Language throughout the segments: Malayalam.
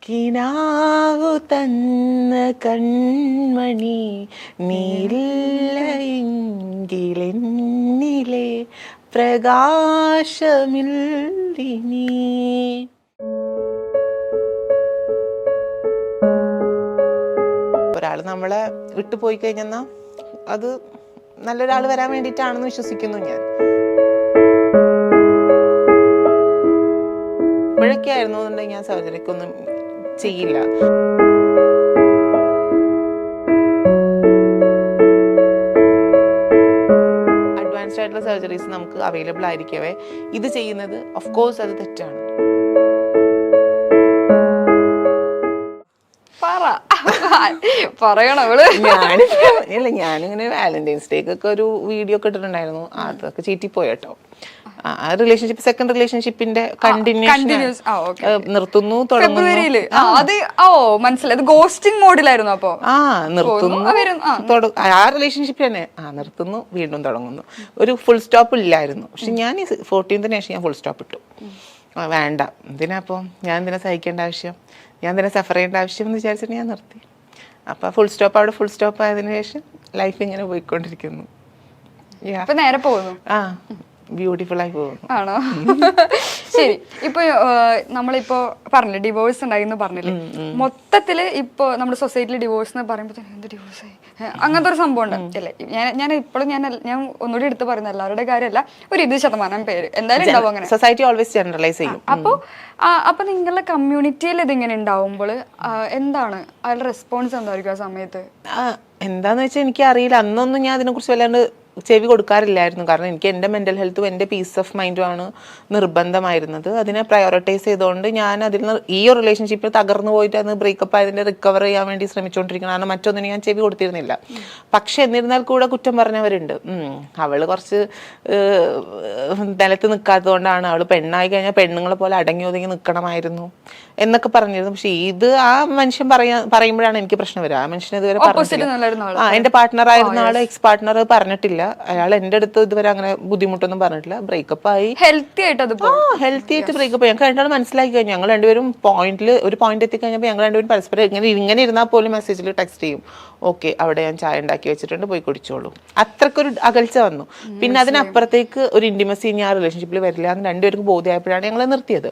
കിനാവു തന്ന കൺമണി നീലെങ്കിലെന്നിലെ പ്രകാശമില്ലിനി. ഒരാൾ നമ്മളെ വിട്ടുപോയി കഴിഞ്ഞെന്നാ അത് നല്ലൊരാൾ വരാൻ വേണ്ടിയിട്ടാണെന്ന് വിശ്വസിക്കുന്നു ഞാൻ. ഇപ്പോഴൊക്കെ ആയിരുന്നു എന്നുണ്ടെങ്കിൽ ഞാൻ സർജറിക്കൊന്നും ചെയ്യില്ല. അഡ്വാൻസ്ഡ് ആയിട്ടുള്ള സർജറീസ് നമുക്ക് അവൈലബിൾ ആയിരിക്കവേ ഇത് ചെയ്യുന്നത് ഓഫ് കോഴ്സ് അത് തെറ്റാണ്. ഞാനിങ്ങനെ വാലന്റൈൻസ് ഡേക്കൊക്കെ ഒരു വീഡിയോ ഒക്കെ ഇട്ടിട്ടുണ്ടായിരുന്നു. അതൊക്കെ ചീറ്റിപ്പോയി കേട്ടോ. ആ റിലേഷൻഷിപ്പ് സെക്കൻഡ് റിലേഷൻഷിപ്പിന്റെ കണ്ടിന്യൂഷൻ നിർത്തുന്നു, തുടങ്ങുന്നു. മനസ്സിലായത് ഗോസ്റ്റിംഗ് മോഡിലായിരുന്നു. അപ്പൊ നിർത്തുന്നു, ആ റിലേഷൻഷിപ്പ് തന്നെ നിർത്തുന്നു, വീണ്ടും തുടങ്ങുന്നു. ഒരു ഫുൾ സ്റ്റോപ്പ് ഇല്ലായിരുന്നു. പക്ഷെ ഞാൻ 14th ശേഷം ഞാൻ ഫുൾ സ്റ്റോപ്പ് ഇട്ടു. വേണ്ട, എന്തിനാ അപ്പോൾ ഞാൻ എന്തിനാ സഹിക്കേണ്ട ആവശ്യം, ഞാൻ എന്തിനാ സഫർ ചെയ്യേണ്ട ആവശ്യം എന്ന് വിചാരിച്ചിട്ട് ഞാൻ നിർത്തി. അപ്പൊ ഫുൾ സ്റ്റോപ്പ് അവിടെ ഫുൾ സ്റ്റോപ്പ് ആയതിനു ശേഷം ലൈഫ് ഇങ്ങനെ പോയിക്കൊണ്ടിരിക്കുന്നു. നേരെ പോകുന്നു. ബ്യൂട്ടിഫുൾ ആയി പോകുന്നു. ആണോ? ശരി. ഇപ്പൊ നമ്മളിപ്പോ പറഞ്ഞില്ലേ ഡിവോഴ്സ് ഉണ്ടായിന്ന് പറഞ്ഞില്ലേ, മൊത്തത്തില് ഇപ്പൊ നമ്മുടെ സൊസൈറ്റിയിൽ ഡിവോഴ്സ് എന്ന് പറയുമ്പോ എന്ത് ഡിവോഴ്സ് ആയി അങ്ങനത്തെ ഒരു സംഭവം ഉണ്ട് അല്ലേ? ഞാൻ ഇപ്പോഴും ഞാൻ ഒന്നുകൂടി എടുത്ത് പറയുന്ന എല്ലാവരുടെ കാര്യമല്ല, ഒരു 20% പേര് എന്തായാലും ഉണ്ടാവും അങ്ങനെ. സൊസൈറ്റി ഓൾവേസ് ജനറലൈസ് ചെയ്യും. അപ്പൊ നിങ്ങളുടെ കമ്മ്യൂണിറ്റിയിൽ ഇതിങ്ങനെ ഉണ്ടാവുമ്പോൾ എന്താണ് അയാളുടെ റെസ്പോൺസ് എന്തായിരിക്കും ആ സമയത്ത്? എന്താന്ന് വെച്ചാൽ എനിക്ക് അറിയില്ല. അന്നൊന്നും ഞാൻ അതിനെക്കുറിച്ച് വല്ലാണ്ട് ചെവി കൊടുക്കാറില്ലായിരുന്നു. കാരണം എനിക്ക് എൻ്റെ മെൻ്റൽ ഹെൽത്തും എൻ്റെ പീസ് ഓഫ് മൈൻഡും ആണ് നിർബന്ധമായിരുന്നത്. അതിനെ പ്രയോറിറ്റൈസ് ചെയ്തുകൊണ്ട് ഞാൻ അതിൽ നിന്ന് ഈ ഒരു റിലേഷൻഷിപ്പിൽ തകർന്നു പോയിട്ട് അത് ബ്രേക്കപ്പ് ആയതിൻ്റെ റിക്കവർ ചെയ്യാൻ വേണ്ടി ശ്രമിച്ചുകൊണ്ടിരിക്കണം. കാരണം മറ്റൊന്നിനും ഞാൻ ചെവി കൊടുത്തിരുന്നില്ല. പക്ഷെ എന്നിരുന്നാൽ കൂടെ കുറ്റം പറഞ്ഞവരുണ്ട്. അവള് കുറച്ച് നിലത്ത് നിൽക്കാത്തത് കൊണ്ടാണ്, അവള് പെണ്ണായി കഴിഞ്ഞാൽ പെണ്ണുങ്ങളെ പോലെ അടങ്ങി ഒതുങ്ങി നിൽക്കണമായിരുന്നു എന്നൊക്കെ പറഞ്ഞിരുന്നു. പക്ഷെ ഇത് ആ മനുഷ്യൻ പറയുമ്പോഴാണ് എനിക്ക് പ്രശ്നം വരിക. ആ മനുഷ്യൻ ഇതുവരെ പറഞ്ഞിട്ടില്ല. എൻ്റെ പാർട്ട്ണർ ആയിരുന്ന ആള് എക്സ് പാർട്ട്ണർ പറഞ്ഞിട്ടില്ല. അയാൾ എൻ്റെ അടുത്ത് ഇതുവരെ അങ്ങനെ ബുദ്ധിമുട്ടൊന്നും പറഞ്ഞിട്ടില്ല. ബ്രേക്കപ്പ് ആയി ഹെൽത്തി ആയിട്ട് ബ്രേക്കപ്പ്. ഞങ്ങൾക്ക് രണ്ടാളും മനസ്സിലാക്കി കഴിഞ്ഞു. ഞങ്ങൾ രണ്ടുപേരും ഒരു പോയിന്റ് എത്തിക്കഴിഞ്ഞപ്പോൾ ഞങ്ങൾ രണ്ടുപേരും പരസ്പരം ഇങ്ങനെ ഇരുന്നാൽ പോലും മെസ്സേജിൽ ടെക്സ്റ്റ് ചെയ്യും, ഓക്കെ അവിടെ ഞാൻ ചായ ഉണ്ടാക്കി വെച്ചിട്ടുണ്ട്, പോയി കുടിച്ചോളൂ. അത്രക്കൊരു അകൽച്ച വന്നു. പിന്നെ അതിനപ്പുറത്തേക്ക് ഒരു ഇന്റിമസി ഇനി ആ റിലേഷൻഷിപ്പിൽ വരില്ല എന്ന് രണ്ടുപേർക്ക് ബോധ്യമായപ്പോഴാണ് ഞങ്ങൾ നിർത്തിയത്.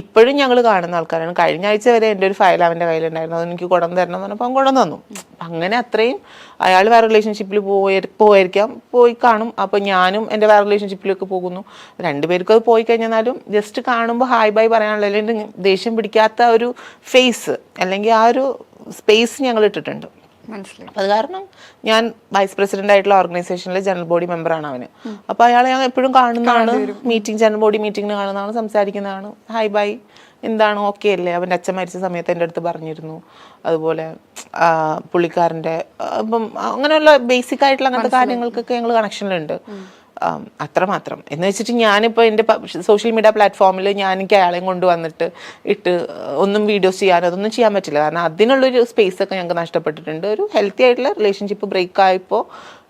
ഇപ്പോഴും ഞങ്ങൾ കാണുന്ന ആൾക്കാരാണ്. കഴിഞ്ഞ ആഴ്ച വരെ എൻ്റെ ഒരു ഫയൽ അവൻ്റെ കയ്യിലുണ്ടായിരുന്നു, അത് എനിക്ക് കൊണ്ടുവന്ന് തരണം എന്ന് പറഞ്ഞപ്പോൾ അവൻ കൊണ്ടുവന്ന് തന്നു. അങ്ങനെ അത്രയും അയാൾ വേറെ റിലേഷൻഷിപ്പിൽ പോയിരിക്കാം, പോയി കാണും. അപ്പോൾ ഞാനും എൻ്റെ വേറെ റിലേഷൻഷിപ്പിലേക്ക് പോകുന്നു. രണ്ടുപേർക്കും അത് പോയി കഴിഞ്ഞാലും ജസ്റ്റ് കാണുമ്പോൾ ഹായ് ബൈ പറയാനുള്ള, അല്ലെങ്കിൽ ദേഷ്യം പിടിക്കാത്ത ഒരു ഫേസ് അല്ലെങ്കിൽ ആ ഒരു സ്പേസ് ഞങ്ങൾ ഇട്ടിട്ടുണ്ട്. അത് കാരണം ഞാൻ വൈസ് പ്രസിഡന്റ് ആയിട്ടുള്ള ഓർഗനൈസേഷനിലെ ജനറൽ ബോഡി മെമ്പറാണ് അവന്. അപ്പൊ അയാളെ ഞാൻ എപ്പോഴും കാണുന്നതാണ്, ജനറൽ ബോഡി മീറ്റിംഗിന് കാണുന്നതാണ്, സംസാരിക്കുന്നതാണ്, ഹായ് ബൈ എന്താണ് ഓക്കെ അല്ലേ. അവൻ്റെ അച്ഛൻ മരിച്ച സമയത്ത് എൻ്റെ അടുത്ത് പറഞ്ഞിരുന്നു. അതുപോലെ പുള്ളിക്കാരൻ്റെ ഇപ്പം അങ്ങനെയുള്ള ബേസിക് ആയിട്ടുള്ള അങ്ങനത്തെ കാര്യങ്ങൾക്കൊക്കെ ഞങ്ങൾ കണക്ഷനിലുണ്ട്. അത്രമാത്രം എന്ന് വെച്ചിട്ട് ഞാനിപ്പോൾ എൻ്റെ സോഷ്യൽ മീഡിയ പ്ലാറ്റ്ഫോമിൽ എനിക്ക് അയാളെയും കൊണ്ടുവന്നിട്ട് ഒന്നും വീഡിയോസ് ചെയ്യാനോ അതൊന്നും ചെയ്യാൻ പറ്റില്ല. കാരണം അതിനുള്ളൊരു സ്പേസ് ഒക്കെ ഞങ്ങൾക്ക് നഷ്ടപ്പെട്ടിട്ടുണ്ട്. ഒരു ഹെൽത്തി ആയിട്ടുള്ള റിലേഷൻഷിപ്പ് ബ്രേക്ക് ആയപ്പോൾ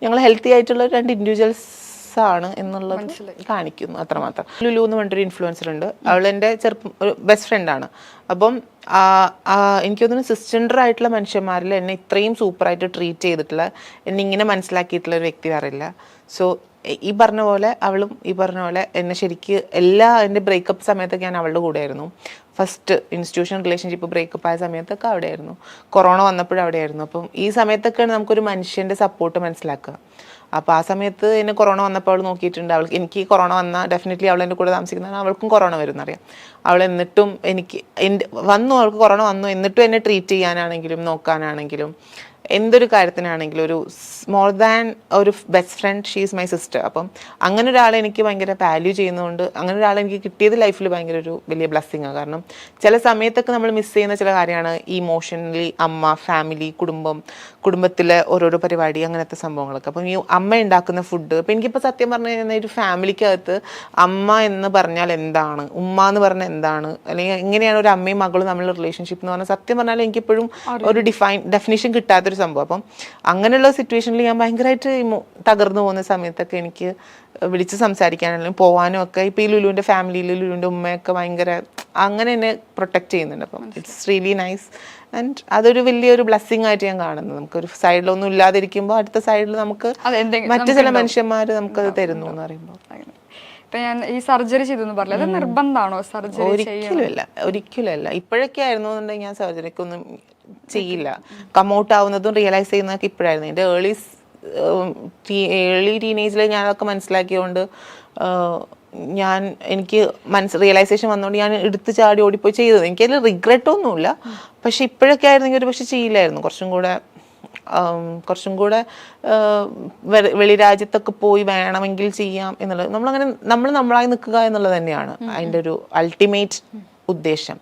ഞങ്ങൾ ഹെൽത്തി ആയിട്ടുള്ള 2 ഇൻഡിവിജ്വൽസ് ആണ് എന്നുള്ളത് കാണിക്കുന്നു, അത്രമാത്രം. ലുലു എന്ന് പറഞ്ഞിട്ടൊരു ഇൻഫ്ലുവൻസർ ഉണ്ട്. അവൾ എൻ്റെ ഒരു ബെസ്റ്റ് ഫ്രണ്ടാണ്. അപ്പം എനിക്ക് തോന്നുന്നു സിസ്റ്റൻഡർ ആയിട്ടുള്ള മനുഷ്യന്മാരിൽ എന്നെ ഇത്രയും സൂപ്പറായിട്ട് ട്രീറ്റ് ചെയ്തിട്ടുള്ള, എന്നെ ഇങ്ങനെ മനസ്സിലാക്കിയിട്ടുള്ള ഒരു വ്യക്തി അറിയില്ല. സോ ഈ പറഞ്ഞ പോലെ അവളും ഈ പറഞ്ഞ പോലെ എന്നെ ശരിക്ക് എൻ്റെ ബ്രേക്കപ്പ് സമയത്തൊക്കെ ഞാൻ അവളുടെ കൂടെയായിരുന്നു. ഫസ്റ്റ് ഇൻസ്റ്റിറ്റ്യൂഷൻ റിലേഷൻഷിപ്പ് ബ്രേക്കപ്പ് ആയ സമയത്തൊക്കെ അവിടെയായിരുന്നു. കൊറോണ വന്നപ്പോഴും അവിടെയായിരുന്നു. അപ്പം ഈ സമയത്തൊക്കെയാണ് നമുക്കൊരു മനുഷ്യൻ്റെ സപ്പോർട്ട് മനസ്സിലാക്കുക. അപ്പോൾ ആ സമയത്ത് എന്നെ കൊറോണ വന്നപ്പോൾ അവൾ നോക്കിയിട്ടുണ്ട്. എനിക്ക് കൊറോണ വന്നാൽ ഡെഫിനറ്റ്ലി അവൾ എൻ്റെ കൂടെ താമസിക്കുന്നതാണ്, അവൾക്കും കൊറോണ വരും എന്നറിയാം. അവൾ എന്നിട്ടും അവൾക്ക് കൊറോണ വന്നു, എന്നിട്ടും എന്നെ ട്രീറ്റ് ചെയ്യാനാണെങ്കിലും നോക്കാനാണെങ്കിലും എന്തൊരു കാര്യത്തിനാണെങ്കിലും ഒരു മോർ ദാൻ ഒരു best friend, she is my sister. അപ്പം അങ്ങനെ ഒരാളെ എനിക്ക് ഭയങ്കര വാല്യൂ ചെയ്യുന്നതുകൊണ്ട്, അങ്ങനെ ഒരാളെ എനിക്ക് കിട്ടിയത് ലൈഫിൽ ഭയങ്കര ഒരു വലിയ ബ്ലെസ്സിങ്ങാണ്. കാരണം ചില സമയത്തൊക്കെ നമ്മൾ മിസ് ചെയ്യുന്ന ചില കാര്യമാണ് ഇമോഷണലി അമ്മ, ഫാമിലി, കുടുംബത്തിലെ ഓരോരോ പരിപാടി, അങ്ങനത്തെ സംഭവങ്ങളൊക്കെ. അപ്പം ഈ അമ്മ ഉണ്ടാക്കുന്ന ഫുഡ്, അപ്പം എനിക്കിപ്പോൾ സത്യം പറഞ്ഞു കഴിഞ്ഞാൽ ഒരു ഫാമിലിക്കകത്ത് അമ്മ എന്ന് പറഞ്ഞാൽ എന്താണ്, ഉമ്മ എന്ന് പറഞ്ഞാൽ എന്താണ്, അല്ലെങ്കിൽ എങ്ങനെയാണ് ഒരു അമ്മയും മകളും തമ്മിലുള്ള റിലേഷൻഷിപ്പ് എന്ന് പറഞ്ഞാൽ സത്യം പറഞ്ഞാൽ എനിക്കിപ്പോഴും ഒരു ഡെഫിനിഷൻ കിട്ടാത്തൊരു ഒരു സംഭവം. അപ്പം അങ്ങനെയുള്ള സിറ്റുവേഷനിൽ ഞാൻ ഭയങ്കരമായിട്ട് തകർന്നു പോകുന്ന സമയത്തൊക്കെ എനിക്ക് വിളിച്ച് സംസാരിക്കാനാണെങ്കിലും പോകാനും ഒക്കെ ഇപ്പം ഈ ലുലുവിൻ്റെ ഫാമിലിയിൽ ലുലുവിൻ്റെ ഉമ്മയൊക്കെ ഭയങ്കര അങ്ങനെ എന്നെ പ്രൊട്ടക്ട് ചെയ്യുന്നുണ്ട്. അപ്പം ഇറ്റ്സ് റിയലി നൈസ് ആൻഡ് അതൊരു വലിയൊരു ബ്ലെസ്സിങ് ആയിട്ട് ഞാൻ കാണുന്നത്. നമുക്കൊരു സൈഡിലൊന്നും ഇല്ലാതിരിക്കുമ്പോൾ അടുത്ത സൈഡിൽ നമുക്ക് മറ്റു ചില മനുഷ്യന്മാർ നമുക്കത് തരുന്നു എന്ന് പറയുമ്പോൾ. ഇപ്പൊ ഞാൻ ഈ സർജറി ചെയ്തു പറഞ്ഞത് അത് നിർബന്ധമാണോ? സർജറി ഒരിക്കലുമല്ല. ഇപ്പോഴൊക്കെ ആയിരുന്നു എന്നുണ്ടെങ്കിൽ ഞാൻ സർജറിക്കൊന്നും ചെയ്യില്ല. കമൗട്ട് ആവുന്നതും റിയലൈസ് ചെയ്യുന്നതൊക്കെ ഇപ്പോഴായിരുന്നു. എൻ്റെ ഏർലി ടീനേജിൽ ഞാനതൊക്കെ മനസ്സിലാക്കിയതുകൊണ്ട് എനിക്ക് റിയലൈസേഷൻ വന്നുകൊണ്ട് ഞാൻ എടുത്ത് ചാടി ഓടിപ്പോയി ചെയ്തത്. എനിക്കതിൽ റിഗ്രറ്റൊന്നുമില്ല. പക്ഷെ ഇപ്പോഴൊക്കെ ആയിരുന്നെങ്കിൽ ഒരു പക്ഷെ ചെയ്യില്ലായിരുന്നു. കുറച്ചും കൂടെ വെളിരാജ്യത്തൊക്കെ പോയി വേണമെങ്കിൽ ചെയ്യാം എന്നുള്ളത് നമ്മളായി നിൽക്കുക എന്നുള്ളത് തന്നെയാണ് അതിൻ്റെ ഒരു അൾട്ടിമേറ്റ് ഉദ്ദേശം.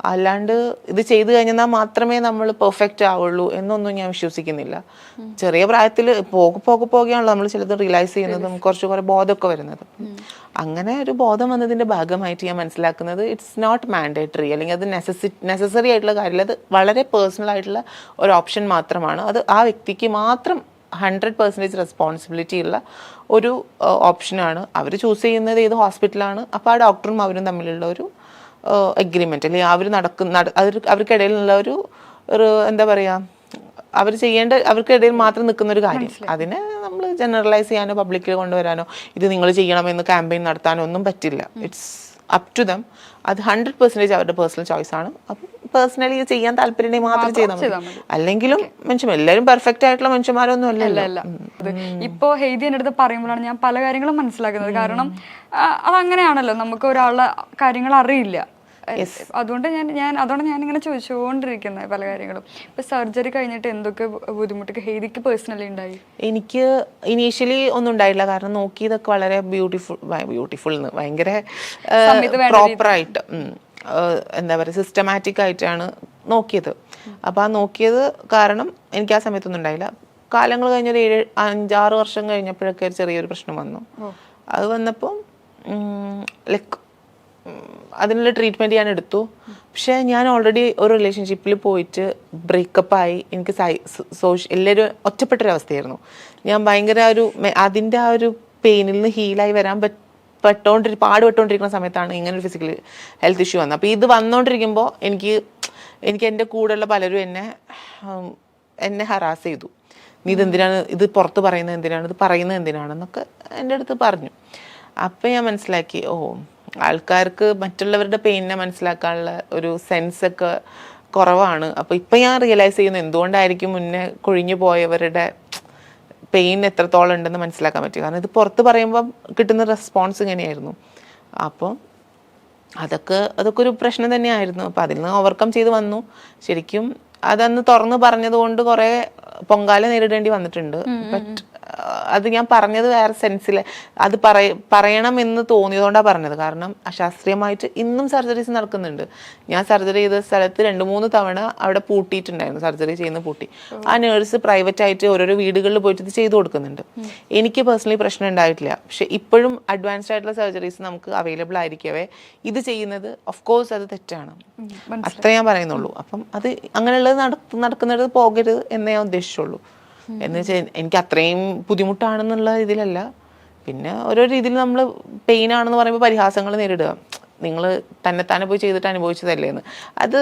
അല്ലാണ്ട് ഇത് ചെയ്തു കഴിഞ്ഞാൽ മാത്രമേ നമ്മൾ പെർഫെക്റ്റ് ആവുള്ളൂ എന്നൊന്നും ഞാൻ വിശ്വസിക്കുന്നില്ല. ചെറിയ പ്രായത്തിൽ പോകെയാണല്ലോ നമ്മൾ ചിലത് റിയലൈസ് ചെയ്യുന്നതും കുറേ ബോധമൊക്കെ വരുന്നതും. അങ്ങനെ ഒരു ബോധം വന്നതിൻ്റെ ഭാഗമായിട്ട് ഞാൻ മനസ്സിലാക്കുന്നത് ഇറ്റ്സ് നോട്ട് മാൻഡേറ്ററി, അല്ലെങ്കിൽ അത് നെസസറി ആയിട്ടുള്ള കാര്യമില്ല. അത് വളരെ പേഴ്സണൽ ആയിട്ടുള്ള ഒരു ഓപ്ഷൻ മാത്രമാണ്. അത് ആ വ്യക്തിക്ക് മാത്രം 100% റെസ്പോൺസിബിലിറ്റി ഉള്ള ഒരു ഓപ്ഷനാണ്. അവർ ചൂസ് ചെയ്യുന്നത് ഏത് ഹോസ്പിറ്റലാണ്. അപ്പോൾ ആ ഡോക്ടറും അവരും തമ്മിലുള്ള ഒരു എഗ്രിമെന്റ്, അല്ലെങ്കിൽ അവർക്കിടയിലുള്ള ഒരു എന്താ പറയാ, അവർക്കിടയിൽ മാത്രം നിൽക്കുന്ന ഒരു കാര്യം. അതിനെ നമ്മൾ ജനറലൈസ് ചെയ്യാനോ പബ്ലിക്കിൽ കൊണ്ടുവരാനോ ഇത് നിങ്ങൾ ചെയ്യണമെന്ന് ക്യാമ്പയിൻ നടത്താനോ ഒന്നും പറ്റില്ല. It's up to them. അത് 100% അവരുടെ പേഴ്സണൽ ചോയ്സ് ആണ്. അപ്പം പേഴ്സണലി ചെയ്യാൻ താല്പര്യം മാത്രം ചെയ്താൽ മതി. അല്ലെങ്കിലും എല്ലാവരും പെർഫെക്റ്റ് ആയിട്ടുള്ള മനുഷ്യന്മാരൊന്നും അല്ലല്ലോ. ഇപ്പോ ഹെയ്ദി എൻ്റെ അടുത്ത് പറയുമ്പോഴാണ് ഞാൻ പല കാര്യങ്ങളും മനസ്സിലാക്കുന്നത്. കാരണം അതങ്ങനെയാണല്ലോ, നമുക്ക് ഒരാളുടെ കാര്യങ്ങൾ അറിയില്ല. അതുകൊണ്ട് ഞാൻ ഇങ്ങനെ ചോദിച്ചുകൊണ്ടിരിക്കുന്നത് പല കാര്യങ്ങളും. ഇപ്പൊ സർജറി കഴിഞ്ഞിട്ട് എന്തൊക്കെ ബുദ്ധിമുട്ടൊക്കെ ഹെയ്ദിക്ക് പേഴ്സണലി ഉണ്ടായി? എനിക്ക് ഇനീഷ്യലി ഒന്നും ഉണ്ടായില്ല. കാരണം നോക്കിയതൊക്കെ വളരെ ബ്യൂട്ടിഫുൾ ഭയങ്കര പ്രോപ്പറായിട്ട് എന്താ പറയുക സിസ്റ്റമാറ്റിക് ആയിട്ടാണ് നോക്കിയത്. അപ്പോൾ ആ നോക്കിയത് കാരണം എനിക്ക് ആ സമയത്തൊന്നും ഉണ്ടായില്ല. കാലങ്ങൾ കഴിഞ്ഞൊരു 5-6 വർഷം കഴിഞ്ഞപ്പോഴൊക്കെ ചെറിയൊരു പ്രശ്നം വന്നു. അത് വന്നപ്പോൾ ലൈക്ക് അതിനുള്ള ട്രീറ്റ്മെൻറ്റ് ഞാൻ എടുത്തു. പക്ഷേ ഞാൻ ഓൾറെഡി ഒരു റിലേഷൻഷിപ്പിൽ പോയിട്ട് ബ്രേക്കപ്പായി. എനിക്ക് എല്ലാവരും ഒറ്റപ്പെട്ടൊരവസ്ഥയായിരുന്നു. ഞാൻ ഭയങ്കര അതിൻ്റെ ആ ഒരു പെയിനിൽ നിന്ന് ഹീലായി വരാൻ പാടുപെട്ടുകൊണ്ടിരിക്കുന്ന സമയത്താണ് ഇങ്ങനെ ഒരു ഫിസിക്കൽ ഹെൽത്ത് ഇഷ്യൂ വന്നത്. അപ്പോൾ ഇത് വന്നുകൊണ്ടിരിക്കുമ്പോൾ എനിക്ക് എൻ്റെ കൂടെയുള്ള പലരും എന്നെ ഹറാസ് ചെയ്തു. നീ ഇതെന്തിനാണ് ഇത് പുറത്ത് പറയുന്നത്, എന്തിനാണ് ഇത് പറയുന്നത്, എന്തിനാണെന്നൊക്കെ എൻ്റെ അടുത്ത് പറഞ്ഞു. അപ്പം ഞാൻ മനസ്സിലാക്കി, ആൾക്കാർക്ക് മറ്റുള്ളവരുടെ പെയിനെ മനസ്സിലാക്കാനുള്ള ഒരു സെൻസൊക്കെ കുറവാണ്. അപ്പോൾ ഇപ്പം ഞാൻ റിയലൈസ് ചെയ്യുന്നു എന്തുകൊണ്ടായിരിക്കും മുന്നേ കൊഴിഞ്ഞു പോയവരുടെ പെയിൻ എത്രത്തോളം ഉണ്ടെന്ന് മനസ്സിലാക്കാൻ പറ്റും. കാരണം ഇത് പുറത്ത് പറയുമ്പോൾ കിട്ടുന്ന റെസ്പോൺസ് ഇങ്ങനെയായിരുന്നു. അപ്പോൾ അതൊക്കെ ഒരു പ്രശ്നം തന്നെയായിരുന്നു. അപ്പോൾ അതിൽ നിന്ന് ഓവർകം ചെയ്ത് വന്നു. ശരിക്കും അതന്ന് തുറന്ന് പറഞ്ഞതുകൊണ്ട് കുറേ പൊങ്കാല നേരിടേണ്ടി വന്നിട്ടുണ്ട്. ബട്ട് അത് ഞാൻ പറഞ്ഞത് വേറെ സെൻസിൽ അത് പറയണമെന്ന് തോന്നിയതുകൊണ്ടാണ് പറഞ്ഞത്. കാരണം അശാസ്ത്രീയമായിട്ട് ഇന്നും സർജറീസ് നടക്കുന്നുണ്ട്. ഞാൻ സർജറി ചെയ്ത സ്ഥലത്ത് 2-3 തവണ അവിടെ പൂട്ടിയിട്ടുണ്ടായിരുന്നു, സർജറി ചെയ്യുന്ന പൂട്ടി. ആ നേഴ്സ് പ്രൈവറ്റ് ആയിട്ട് ഓരോരോ വീടുകളിൽ പോയിട്ട് ഇത് ചെയ്തു കൊടുക്കുന്നുണ്ട്. എനിക്ക് പേഴ്സണലി പ്രശ്നം ഉണ്ടായിട്ടില്ല. പക്ഷെ ഇപ്പോഴും അഡ്വാൻസ്ഡ് ആയിട്ടുള്ള സർജറീസ് നമുക്ക് അവൈലബിൾ ആയിരിക്കവേ ഇത് ചെയ്യുന്നത് ഓഫ് കോഴ്സ് അത് തെറ്റാണ്. അത്ര ഞാൻ പറയുന്നുള്ളൂ. അപ്പം അത് അങ്ങനെയുള്ളത് നടക്കുന്നത് പോകരുത് എന്നേ ഞാൻ ഉദ്ദേശിച്ചുള്ളൂ. എന്ന് വെച്ചാൽ എനിക്ക് അത്രയും ബുദ്ധിമുട്ടാണെന്നുള്ള ഇതിലല്ല. പിന്നെ ഓരോ രീതിയിൽ നമ്മൾ പെയിൻ ആണെന്ന് പറയുമ്പോൾ പരിഹാസങ്ങൾ നേരിടുക, നിങ്ങൾ തന്നെത്താനെ പോയി ചെയ്തിട്ട് അനുഭവിച്ചതല്ലേ എന്ന്. അത്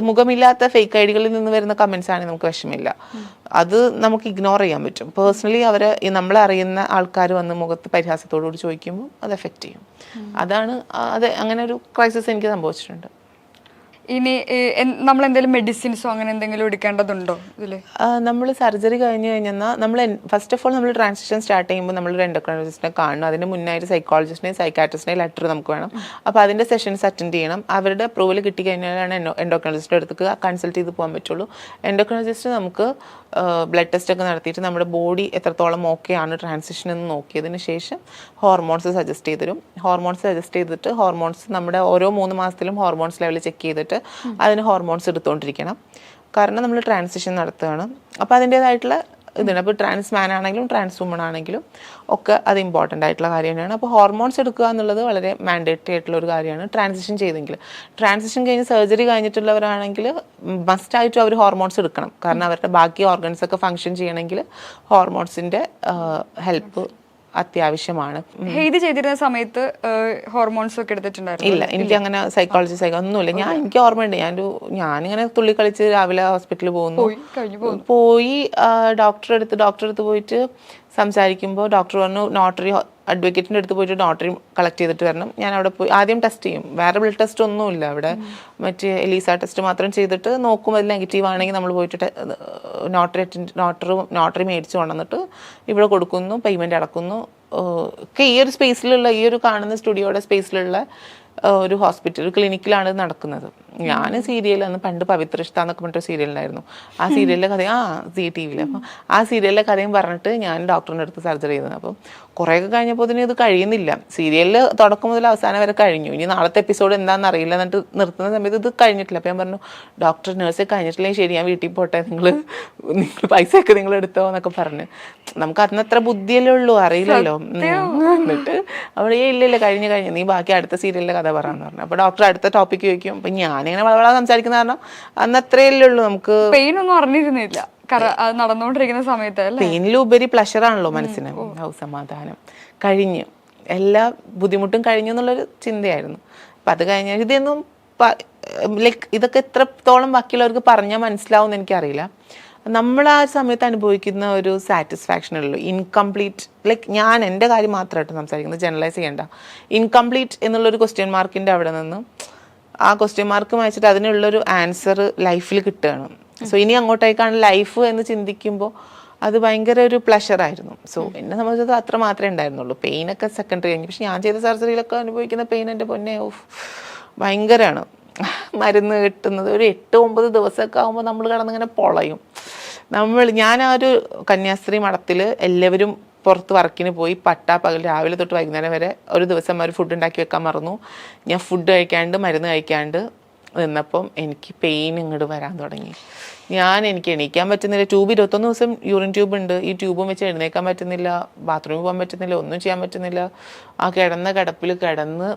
മുഖമില്ലാത്ത ഫേക്ക് ഐഡികളിൽ നിന്ന് വരുന്ന കമൻസ് ആണെങ്കിൽ നമുക്ക് വിഷമില്ല. അത് നമുക്ക് ഇഗ്നോർ ചെയ്യാൻ പറ്റും. പേഴ്സണലി നമ്മളെ അറിയുന്ന ആൾക്കാർ വന്ന് മുഖത്ത് പരിഹാസത്തോടുകൂടി ചോദിക്കുമ്പോൾ അത് എഫക്റ്റ് ചെയ്യും. അതാണ് അങ്ങനെ ഒരു ക്രൈസിസ് എനിക്ക് സംഭവിച്ചിട്ടുണ്ട്. ഇനി നമ്മൾ എന്തെങ്കിലും മെഡിസിൻസോ അങ്ങനെ എന്തെങ്കിലും എടുക്കേണ്ടതുണ്ടോ ഇതിൽ? നമ്മൾ സർജറി കഴിഞ്ഞാൽ നമ്മൾ ഫസ്റ്റ് ഓഫ് ഓൾ നമ്മൾ ട്രാൻസിഷൻ സ്റ്റാർട്ട് ചെയ്യുമ്പോൾ നമ്മളൊരു എൻഡോക്രൈനോളജിസ്റ്റിനെ കാണണം. അതിന് മുന്നായിട്ട് സൈക്കോളജിസ്റ്റിനെയും സൈക്കാട്രിസ്റ്റിനെയും ലെറ്റർ നമുക്ക് വേണം. അപ്പോൾ അതിൻ്റെ സെഷൻസ് അറ്റൻഡ് ചെയ്യണം. അവരുടെ അപ്രൂവൽ കിട്ടിക്കഴിഞ്ഞാലാണ് എൻഡോക്രൈനോളജിസ്റ്റിൻ്റെ അടുത്ത് കൺസൾട്ട് ചെയ്ത് പോകാൻ പറ്റുള്ളൂ. എൻഡോക്രൈനോളജിസ്റ്റ് നമുക്ക് ബ്ലഡ് ടെസ്റ്റ് ഒക്കെ നടത്തിയിട്ട് നമ്മുടെ ബോഡി എത്രത്തോളം ഓക്കെ ആണ് ട്രാൻസിഷൻ എന്ന് നോക്കിയതിന് ശേഷം ഹോർമോൺസ് സജസ്റ്റ് ചെയ്ത് തരും. ഹോർമോൺസ് സജസ്റ്റ് ചെയ്തിട്ട് ഹോർമോൺസ് നമ്മുടെ ഓരോ 3 മാസത്തിലും ഹോർമോൺസ് ലെവൽ ചെക്ക് ചെയ്തിട്ട് അതിന് ഹോർമോൺസ് എടുത്തുകൊണ്ടിരിക്കണം. കാരണം നമ്മൾ ട്രാൻസിഷൻ നടത്തുകയാണ്. അപ്പോൾ അതിൻ്റേതായിട്ടുള്ള ഇതാണ്. അപ്പോൾ ട്രാൻസ് മാൻ ആണെങ്കിലും ട്രാൻസ് വുമൺ ആണെങ്കിലും ഒക്കെ അത് ഇമ്പോർട്ടൻ്റ് ആയിട്ടുള്ള കാര്യം തന്നെയാണ്. അപ്പോൾ ഹോർമോൺസ് എടുക്കുക എന്നുള്ളത് വളരെ മാൻഡേറ്ററി ആയിട്ടുള്ള ഒരു കാര്യമാണ്. ട്രാൻസിഷൻ ചെയ്തെങ്കിൽ, ട്രാൻസിഷൻ കഴിഞ്ഞ് സർജറി കഴിഞ്ഞിട്ടുള്ളവരാണെങ്കിൽ മസ്റ്റായിട്ടും അവർ ഹോർമോൺസ് എടുക്കണം. കാരണം അവരുടെ ബാക്കി ഓർഗൻസ് ഒക്കെ ഫങ്ഷൻ ചെയ്യണമെങ്കിൽ ഹോർമോൺസിൻ്റെ ഹെൽപ്പ് അത്യാവശ്യമാണ്. ഹെയ്ത് ചെയ്തിരുന്ന സമയത്ത് ഹോർമോൺസ് ഒക്കെ എടുത്തിട്ടുണ്ടായിരുന്നു? ഇല്ല, എനിക്ക് അങ്ങനെ സൈക്കോളജി ഒന്നുമില്ല. എനിക്ക് ഓർമ്മയുണ്ട്, ഞാനിങ്ങനെ തുള്ളി കളിച്ച് രാവിലെ ഹോസ്പിറ്റലിൽ പോയി ഡോക്ടറെ അടുത്ത് പോയിട്ട് സംസാരിക്കുമ്പോൾ ഡോക്ടർ പറഞ്ഞു നോട്ടറി അഡ്വക്കേറ്റിൻ്റെ അടുത്ത് പോയിട്ട് നോട്ടറി കളക്ട് ചെയ്തിട്ട് വരണം. ഞാൻ അവിടെ പോയി ആദ്യം ടെസ്റ്റ് ചെയ്യും. വേറെ ബ്ലഡ് ടെസ്റ്റ് ഒന്നുമില്ല അവിടെ, മറ്റേ എലീസ ടെസ്റ്റ് മാത്രം ചെയ്തിട്ട് നോക്കും. അത് നെഗറ്റീവ് ആണെങ്കിൽ നമ്മൾ പോയിട്ട് നോട്ടറി മേടിച്ച് കൊണ്ടുവന്നിട്ട് ഇവിടെ കൊടുക്കുന്നു, പേയ്മെൻറ്റ് അടക്കുന്നു. ഒക്കെ ഈ ഒരു സ്പേസിലുള്ള, ഈ ഒരു കാണുന്ന സ്റ്റുഡിയോയുടെ സ്പേസിലുള്ള ഒരു ഹോസ്പിറ്റൽ ക്ലിനിക്കിലാണ് ഇത് നടക്കുന്നത്. ഞാൻ സീരിയൽ അന്ന് പണ്ട് പവിത്രഷ്ട എന്നൊക്കെ പറഞ്ഞിട്ട് സീരിയൽ ഉണ്ടായിരുന്നു. ആ സീരിയലിലെ കഥയും ZTV അപ്പം ആ സീരിയലിലെ കഥയും പറഞ്ഞിട്ട് ഞാൻ ഡോക്ടറിൻ്റെ അടുത്ത് സർജറി ചെയ്തത്. അപ്പം കുറേയൊക്കെ കഴിഞ്ഞപ്പോൾ ഇതിന് ഇത് കഴിയുന്നില്ല. സീരിയലിൽ തുടക്കം മുതൽ അവസാനം വരെ കഴിഞ്ഞു. ഇനി നാളത്തെ എപ്പിസോഡ് എന്താണെന്ന് അറിയില്ല. എന്നിട്ട് നിർത്തുന്ന സമയത്ത് ഇത് കഴിഞ്ഞിട്ടില്ല. അപ്പം ഞാൻ പറഞ്ഞു ഡോക്ടർ നേഴ്സ് കഴിഞ്ഞിട്ടില്ലെങ്കിൽ ശരി, ഞാൻ വീട്ടിൽ പോട്ടെ, നിങ്ങൾ പൈസയൊക്കെ നിങ്ങൾ എടുത്തോ എന്നൊക്കെ പറഞ്ഞ്. നമുക്ക് അതിനത്ര ബുദ്ധിയല്ലേ ഉള്ളൂ, അറിയില്ലല്ലോ. എന്നിട്ട് അവിടെ ഇല്ല കഴിഞ്ഞ് നീ ബാക്കി അടുത്ത സീരിയലിലെ കഥ പറയാന്ന് പറഞ്ഞു. അപ്പോൾ ഡോക്ടർ അടുത്ത ടോപ്പിക്ക് ചോദിക്കും. അപ്പം ഞാനിങ്ങനെ വളവള സംസാരിക്കുന്ന കാരണം അന്ന് അത്രയല്ലേ ഉള്ളൂ. നമുക്ക് പെയിൻ ഒന്നും അറിഞ്ഞിരുന്നില്ല നടന്നുകൊണ്ടിരിക്കുന്ന സമയത്ത്. പെയിനിലുപരി പ്ലഷറാണല്ലോ മനസ്സിന്. സമാധാനം കഴിഞ്ഞു, എല്ലാ ബുദ്ധിമുട്ടും കഴിഞ്ഞു എന്നുള്ളൊരു ചിന്തയായിരുന്നു. അപ്പം അത് കഴിഞ്ഞ ഇതൊന്നും ലൈക്ക് ഇതൊക്കെ എത്രത്തോളം ബാക്കിയുള്ളവർക്ക് പറഞ്ഞാൽ മനസ്സിലാവും എനിക്കറിയില്ല. നമ്മൾ ആ സമയത്ത് അനുഭവിക്കുന്ന ഒരു സാറ്റിസ്ഫാക്ഷൻ ഉള്ളൂ. ഇൻകംപ്ലീറ്റ്, ലൈക്ക് ഞാൻ എൻ്റെ കാര്യം മാത്രമായിട്ട് സംസാരിക്കുന്നത്, ജനറലൈസ് ചെയ്യേണ്ട. ഇൻകംപ്ലീറ്റ് എന്നുള്ളൊരു ക്വസ്റ്റ്യൻ മാർക്കിൻ്റെ അവിടെ നിന്ന് ആ ക്വസ്റ്റ്യൻ മാർക്ക് വായിച്ചിട്ട് അതിനുള്ളൊരു ആൻസർ ലൈഫിൽ കിട്ടുകയാണ്. സോ ഇനി അങ്ങോട്ടേക്കാണ് ലൈഫ് എന്ന് ചിന്തിക്കുമ്പോൾ അത് ഭയങ്കര ഒരു പ്ലഷറായിരുന്നു. സോ എന്നെ സംബന്ധിച്ചത് അത്ര മാത്രമേ ഉണ്ടായിരുന്നുള്ളൂ. പെയിനൊക്കെ സെക്കൻഡറി കഴിഞ്ഞു. പക്ഷെ ഞാൻ ചെയ്ത സർജറിയിലൊക്കെ അനുഭവിക്കുന്ന പെയിൻ എൻ്റെ പൊന്നെ ഭയങ്കരമാണ്. മരുന്ന് കിട്ടുന്നത് ഒരു 8-9 ദിവസമൊക്കെ ആകുമ്പോൾ നമ്മൾ കിടന്നിങ്ങനെ പൊളയും. ഞാൻ ആ ഒരു കന്യാസ്ത്രീ മഠത്തിൽ എല്ലാവരും പുറത്ത് വർക്കിന് പോയി പകൽ രാവിലെ തൊട്ട് വൈകുന്നേരം വരെ ഒരു ദിവസം അവർ ഫുഡ് ഉണ്ടാക്കി വെക്കാൻ മറന്നു. ഞാൻ ഫുഡ് കഴിക്കാണ്ട് മരുന്ന് കഴിക്കാണ്ട് നിന്നപ്പം എനിക്ക് പെയിൻ ഇങ്ങോട്ട് വരാൻ തുടങ്ങി. എനിക്ക് എണീക്കാൻ പറ്റുന്നില്ല. 21 ദിവസം യൂറിൻ ട്യൂബ് ഉണ്ട്. ഈ ട്യൂബും വെച്ച് എഴുന്നേക്കാൻ പറ്റുന്നില്ല, ബാത്റൂമിൽ പോകാൻ പറ്റുന്നില്ല, ഒന്നും ചെയ്യാൻ പറ്റുന്നില്ല. ആ കിടപ്പിൽ കിടന്ന്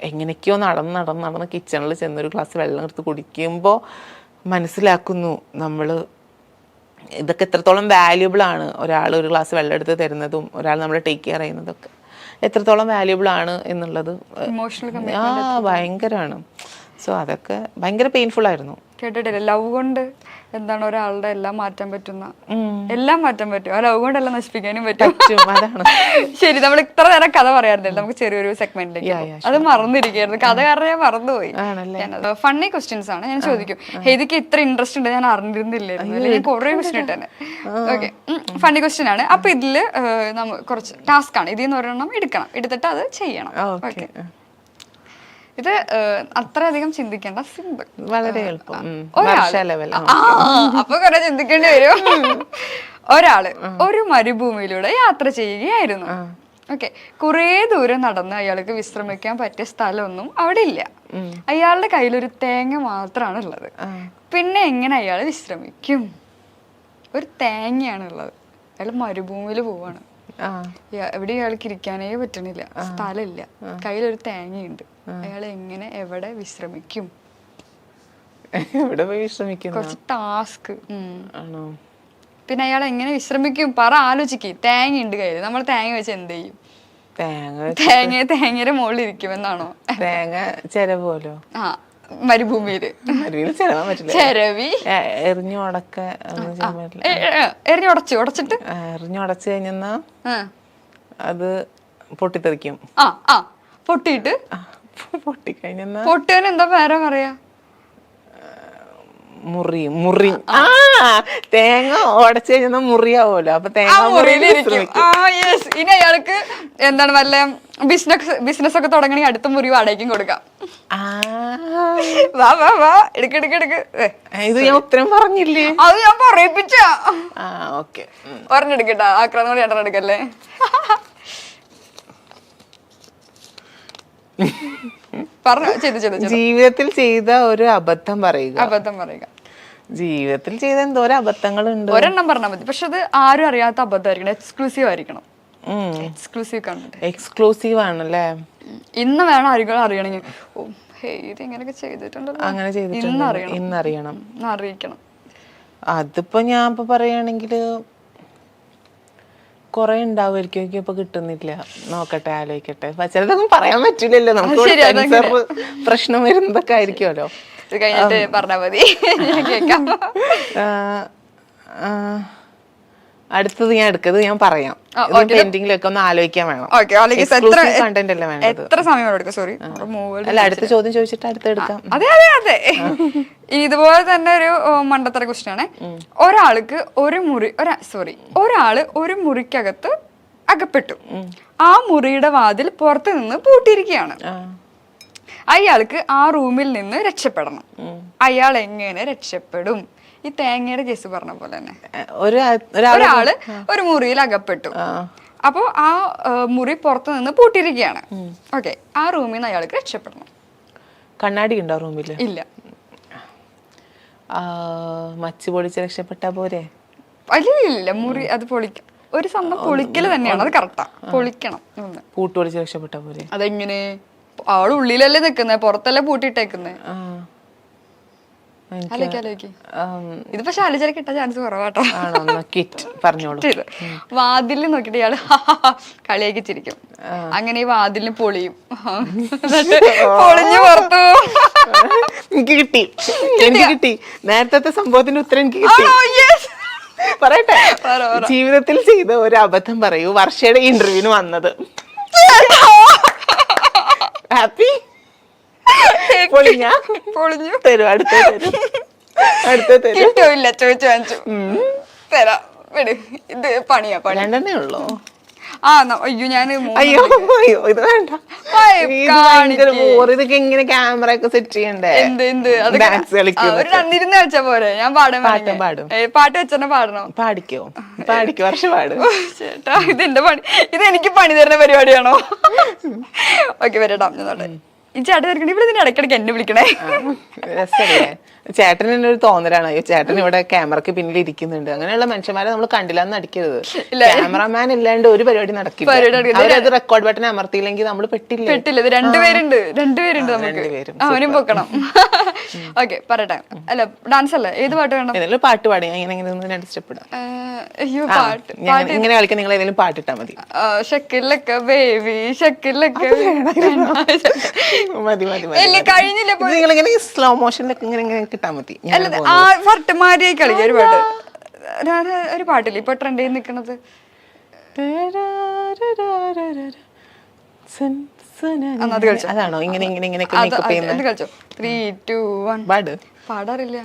എങ്ങനെയൊക്കെയോ നടന്ന് കിച്ചണിൽ ചെന്നൊരു ഗ്ലാസ് വെള്ളം എടുത്ത് കുടിക്കുമ്പോൾ മനസ്സിലാക്കുന്നു നമ്മൾ ഇതൊക്കെ എത്രത്തോളം വാല്യുബിൾ ആണ്. ഒരാൾ ഒരു ഗ്ലാസ് വെള്ളം എടുത്ത് തരുന്നതും ഒരാൾ നമ്മളെ ടേക്ക് കെയർ ചെയ്യുന്നതൊക്കെ എത്രത്തോളം വാല്യുബിൾ ആണ് എന്നുള്ളത് ഭയങ്കരമാണ്. സോ അതൊക്കെ ഭയങ്കര പെയിൻഫുൾ ആയിരുന്നു. കേട്ടിട്ടില്ല ലവ് കൊണ്ട് എന്താണ് ഒരാളുടെ എല്ലാം മാറ്റാൻ പറ്റുന്ന, എല്ലാം മാറ്റാൻ പറ്റും. ആ ലവ് കൊണ്ട് എല്ലാം നശിപ്പിക്കാനും പറ്റും. അതാണ് ശരി, നമ്മൾ ഇത്ര നേരം കഥ പറയാറുണ്ടല്ലോ, നമുക്ക് ചെറിയൊരു സെഗ്മെന്റിലേക്ക് അത് മറന്നിരിക്കുകയായിരുന്നു. കഥ കാരണം ഞാൻ മറന്നുപോയി. ഫണ്ണി ക്വസ്റ്റ്യൻസ് ആണ് ഞാൻ ചോദിക്കും. ഹേദിക്ക് ഇത്ര ഇൻട്രസ്റ്റ് ഉണ്ട് ഞാൻ അറിഞ്ഞിരുന്നില്ലായിരുന്നു, അല്ലെങ്കിൽ ഞാൻ കുറെ ക്വസ്റ്റ്യൻ ഇട്ടേനെ. ഓക്കെ, ഫണ്ണി ക്വസ്റ്റ്യൻ ആണ്. അപ്പൊ ഇതില് കുറച്ച് ടാസ്ക് ആണ്. ഇതിന്ന് ഒരെണ്ണം എടുത്തിട്ട് അത് ചെയ്യണം. ഓക്കെ, ഇത് അത്രയധികം ചിന്തിക്കേണ്ട, സിമ്പിൾ, വളരെ എളുപ്പം. അപ്പൊ കുറെ ചിന്തിക്കേണ്ടി വരും. ഒരാള് ഒരു മരുഭൂമിയിലൂടെ യാത്ര ചെയ്യുകയായിരുന്നു. ഓക്കെ, കുറെ ദൂരം നടന്ന് അയാൾക്ക് വിശ്രമിക്കാൻ പറ്റിയ സ്ഥലമൊന്നും അവിടെ ഇല്ല. അയാളുടെ കയ്യിലൊരു തേങ്ങ മാത്രമാണ് ഉള്ളത്. പിന്നെ എങ്ങനെ അയാൾ വിശ്രമിക്കും? ഒരു തേങ്ങയാണ് ഉള്ളത്, അയാൾ മരുഭൂമിയിൽ പോവാണ്. എവിടെ ഇയാൾക്ക് ഇരിക്കാനേ പറ്റണില്ല, സ്ഥലമില്ല, കയ്യിലൊരു തേങ്ങയുണ്ട്. അയാൾ എങ്ങനെ എവിടെ വിശ്രമിക്കും? എവിടെ പോയി വിശ്രമിക്കും? കുറച്ച് ടാസ്ക്. പിന്നെ അയാൾ എങ്ങനെ വിശ്രമിക്കും? ആലോചിക്ക്. തേങ്ങയുണ്ട് കയ്യിൽ, നമ്മൾ തേങ്ങ വെച്ച് എന്ത് ചെയ്യും? തേങ്ങയുടെ മുകളിൽ ഇരിക്കുമെന്നാണോ? തേങ്ങ ചെരവോലോ? മരുഭൂമിയില് ചെരവി എറിഞ്ഞുടച്ചിട്ട് എറിഞ്ഞുടച്ച് കഴിഞ്ഞാ അത് പൊട്ടിത്തെറിക്കും. പൊട്ടിയിട്ട് പൊട്ടിക്കഴിഞ്ഞാ പൊട്ടിയതിന് എന്താ പേരാ പറയാ? മുറി. തേങ്ങ ഉടച്ചു കഴിഞ്ഞാൽ മുറിയാവൂലോ, അപ്പൊ തേങ്ങ മുറിയിലിരിക്കും. ഇനി അയാൾക്ക് എന്താണ് വല്ല ബിസിനസ് ഒക്കെ തുടങ്ങണമെങ്കിൽ അടുത്ത മുറി വാടകയ്ക്കും കൊടുക്കാം. വാ എടുക്ക്. ഇത് ഞാൻ ഉത്തരം പറഞ്ഞില്ലേ? അത് ഞാൻ പറയിപ്പിച്ച. ഓക്കെ, ഒരെണ്ണെടുക്കട്ടാ, ആക്രാന്തം കൂടി രണ്ടെണ്ണം എടുക്കല്ലേ? ജീവിതത്തിൽ ചെയ്ത ഒരു അബദ്ധം പറയുക. ജീവിതത്തിൽ ചെയ്ത എന്തോരം അബദ്ധങ്ങളുണ്ട്. ഒരെണ്ണം പറഞ്ഞാൽ മതി, പക്ഷെ അത് ആരും അറിയാത്ത അബദ്ധമായിരിക്കണം, എക്സ്ക്ലൂസീവ് ആയിരിക്കണം. എക്സ്ക്ലൂസീവ് കണ്ടിട്ട് എക്സ്ക്ലൂസീവ് ആണല്ലേ. ഇന്ന് വേണം ആരെങ്കിലും അറിയണമെങ്കിൽ, ഓ ഇത് ഇങ്ങനെയൊക്കെ ചെയ്തിട്ടുണ്ടല്ലോ, അങ്ങനെ ചെയ്തിട്ടുണ്ട്, ഇന്നറിയണം, അറിയിക്കണം. അതിപ്പോ ഞാൻ ഇപ്പൊ പറയുകയാണെങ്കിൽ കൊറേ ഉണ്ടാവുമായിരിക്കും, ഇപ്പൊ കിട്ടുന്നില്ല. നോക്കട്ടെ, ആലോചിക്കട്ടെ. ചിലതൊന്നും പറയാൻ പറ്റില്ലല്ലോ നമുക്ക്, പ്രശ്നം വരുന്നതൊക്കെ ആയിരിക്കുമല്ലോ. ഇത് കഴിഞ്ഞിട്ട് പറഞ്ഞാൽ മതി, കേൾക്കാം. അടുത്തത് ഞാൻ പറയാം. പെൻഡിങ്ങിലൊക്കെ ഒന്ന് ആലോചിക്കാൻ വേണം. കണ്ടന്റ് അല്ലേ വേണ്ടത്. എത്ര സമയം എടുക്കും? സോറി, അല്ല, അടുത്ത ചോദ്യം ചോദിച്ചിട്ട് അടുത്ത് എടുക്കാം. അതെ അതെ അതെ. ഇതുപോലെ തന്നെ ഒരു മണ്ടത്തര ക്വസ്റ്റ്യൻ ആണ്. ഒരാള് ഒരു മുറിക്കകത്ത് അകപ്പെട്ടു. ആ മുറിയുടെ വാതിൽ പുറത്തു നിന്ന് പൂട്ടിയിരിക്കുകയാണ്. അയാൾക്ക് ആ റൂമിൽ നിന്ന് രക്ഷപ്പെടണം. അയാൾ എങ്ങനെ രക്ഷപ്പെടും? ഈ തേങ്ങയുടെ കേസ് പറഞ്ഞ പോലെ തന്നെ ഒരാള് ഒരു മുറിയിൽ അകപ്പെട്ടു. അപ്പോ ആ മുറി പുറത്തു നിന്ന് പൂട്ടിയിരിക്കുകയാണ്. ഓക്കെ, ആ റൂമിൽ നിന്ന് അയാൾക്ക് രക്ഷപ്പെടണം. കണ്ണാടി ഉണ്ടോ റൂമില്? ഇല്ല. മച്ച് പൊളിച്ച് രക്ഷപ്പെട്ടാ പോരെ? ഇല്ല, മുറി അത് പൊളിക്കാം. ഒരു സ്വന്തം പൊളിക്കല് തന്നെയാണ്, അത് കറക്റ്റാ. പൊളിക്കണം. പൂട്ട് പൊളിച്ച് രക്ഷപ്പെട്ടാ പോരെ? അതെങ്ങനെ? ആള് ഉള്ളിലല്ലേ നിക്കുന്നേ, പുറത്തല്ലേ പൂട്ടിട്ടേക്കുന്നേ. ഇത് പക്ഷെ ആലോചന കിട്ടാൻ ചാൻസ് കുറവാട്ടോ. പറഞ്ഞോളൂ. വാതിലിൽ നോക്കിട്ട് ഇയാള് കളിയാക്കി ചിരിക്കും. അങ്ങനെ ഈ വാതിലിന് പൊളിയും, പൊളിഞ്ഞു പുറത്തു. എനിക്ക് കിട്ടി നേരത്തെ സംഭവത്തിന്റെ ഉത്തരം എനിക്ക് കിട്ടി. പറയട്ടെ, ജീവിതത്തിൽ ചെയ്ത ഒരു അബദ്ധം പറയൂ. വർഷയുടെ ഇന്റർവ്യൂവിന് വന്നത്. ഹാപ്പി? പൊളിഞ്ഞു തരും, അടുത്ത തരും. കിട്ടില്ല, ചോദിച്ചു വാങ്ങിച്ചു തരാം. ഇത് പണിയാ, പണി രണ്ടെണ്ണേ ഉള്ളൂ. അയ്യോ ഇത് വേണ്ട. ഇതൊക്കെ ഇങ്ങനെ ക്യാമറ ഒക്കെ സെറ്റ് ചെയ്യണ്ടേ? ഇരുന്ന് കളിച്ചാ പോരെ? ഞാൻ പാടും. പാട്ട് വെച്ചെന്നെ പാടണം. പാടിക്കോ വർഷം പാടും. ചേട്ടാ, ഇതെന്റെ പണി, ഇതെനിക്ക് പണി തരുന്ന പരിപാടിയാണോ? ഓക്കെ, വരട്ടാ. ഈ ചേട്ടൻ ഇവിടെ ഇതിന്റെ ഇടയ്ക്കിടയ്ക്ക് എന്നെ വിളിക്കണേ. രസമല്ലേ? ചേട്ടന് തന്നെ ഒരു തോന്നലാണ്, അയ്യോ ചേട്ടൻ ഇവിടെ ക്യാമറക്ക് പിന്നിൽ ഇരിക്കുന്നുണ്ട്. അങ്ങനെയുള്ള മനുഷ്യന്മാരെ നമ്മൾ കണ്ടില്ലാന്ന് നടിക്കരുത്. ക്യാമറമാൻ ഇല്ലാണ്ട് ഒരു പരിപാടി നടക്കില്ല. അവരത് റെക്കോർഡ് ബട്ടൺ അമർത്തിയില്ലെങ്കിൽ നമ്മൾ പെട്ടില്ല. രണ്ടുപേരുണ്ട് നമുക്ക്, അവനും പൊക്കണം. ഓക്കെ, പറയട്ടെ. അല്ല, ഡാൻസ് അല്ലേ? ഏത് പാട്ട് വേണം? ഏതെങ്കിലും പാട്ട് പാടി ഞാൻ രണ്ട് സ്റ്റെപ്പ് ഇടാം. അയ്യോ, പാട്ട് ഇങ്ങനെ കളിക്കാൻ നിങ്ങൾ ഏതെങ്കിലും പാട്ടിട്ടാ മതി. ഷക്കിലൊക്കെ ബേബി, ഷക്കിലൊക്കെ മതി. കഴിഞ്ഞില്ല, നിങ്ങളിങ്ങനെ സ്ലോ മോഷനിലൊക്കെ ഇങ്ങനെ കിട്ടാ മതി. ഭട്ടമാരിയായി കളിക്കുക. ഒരു പാട്ടില്ല ഇപ്പൊ ട്രെൻഡ് ചെയ്ത് നിക്കണത്. അതാണോ? ഇങ്ങനെ കളിച്ചോ? 3, 2, 1 പാട്. പാടാറില്ല.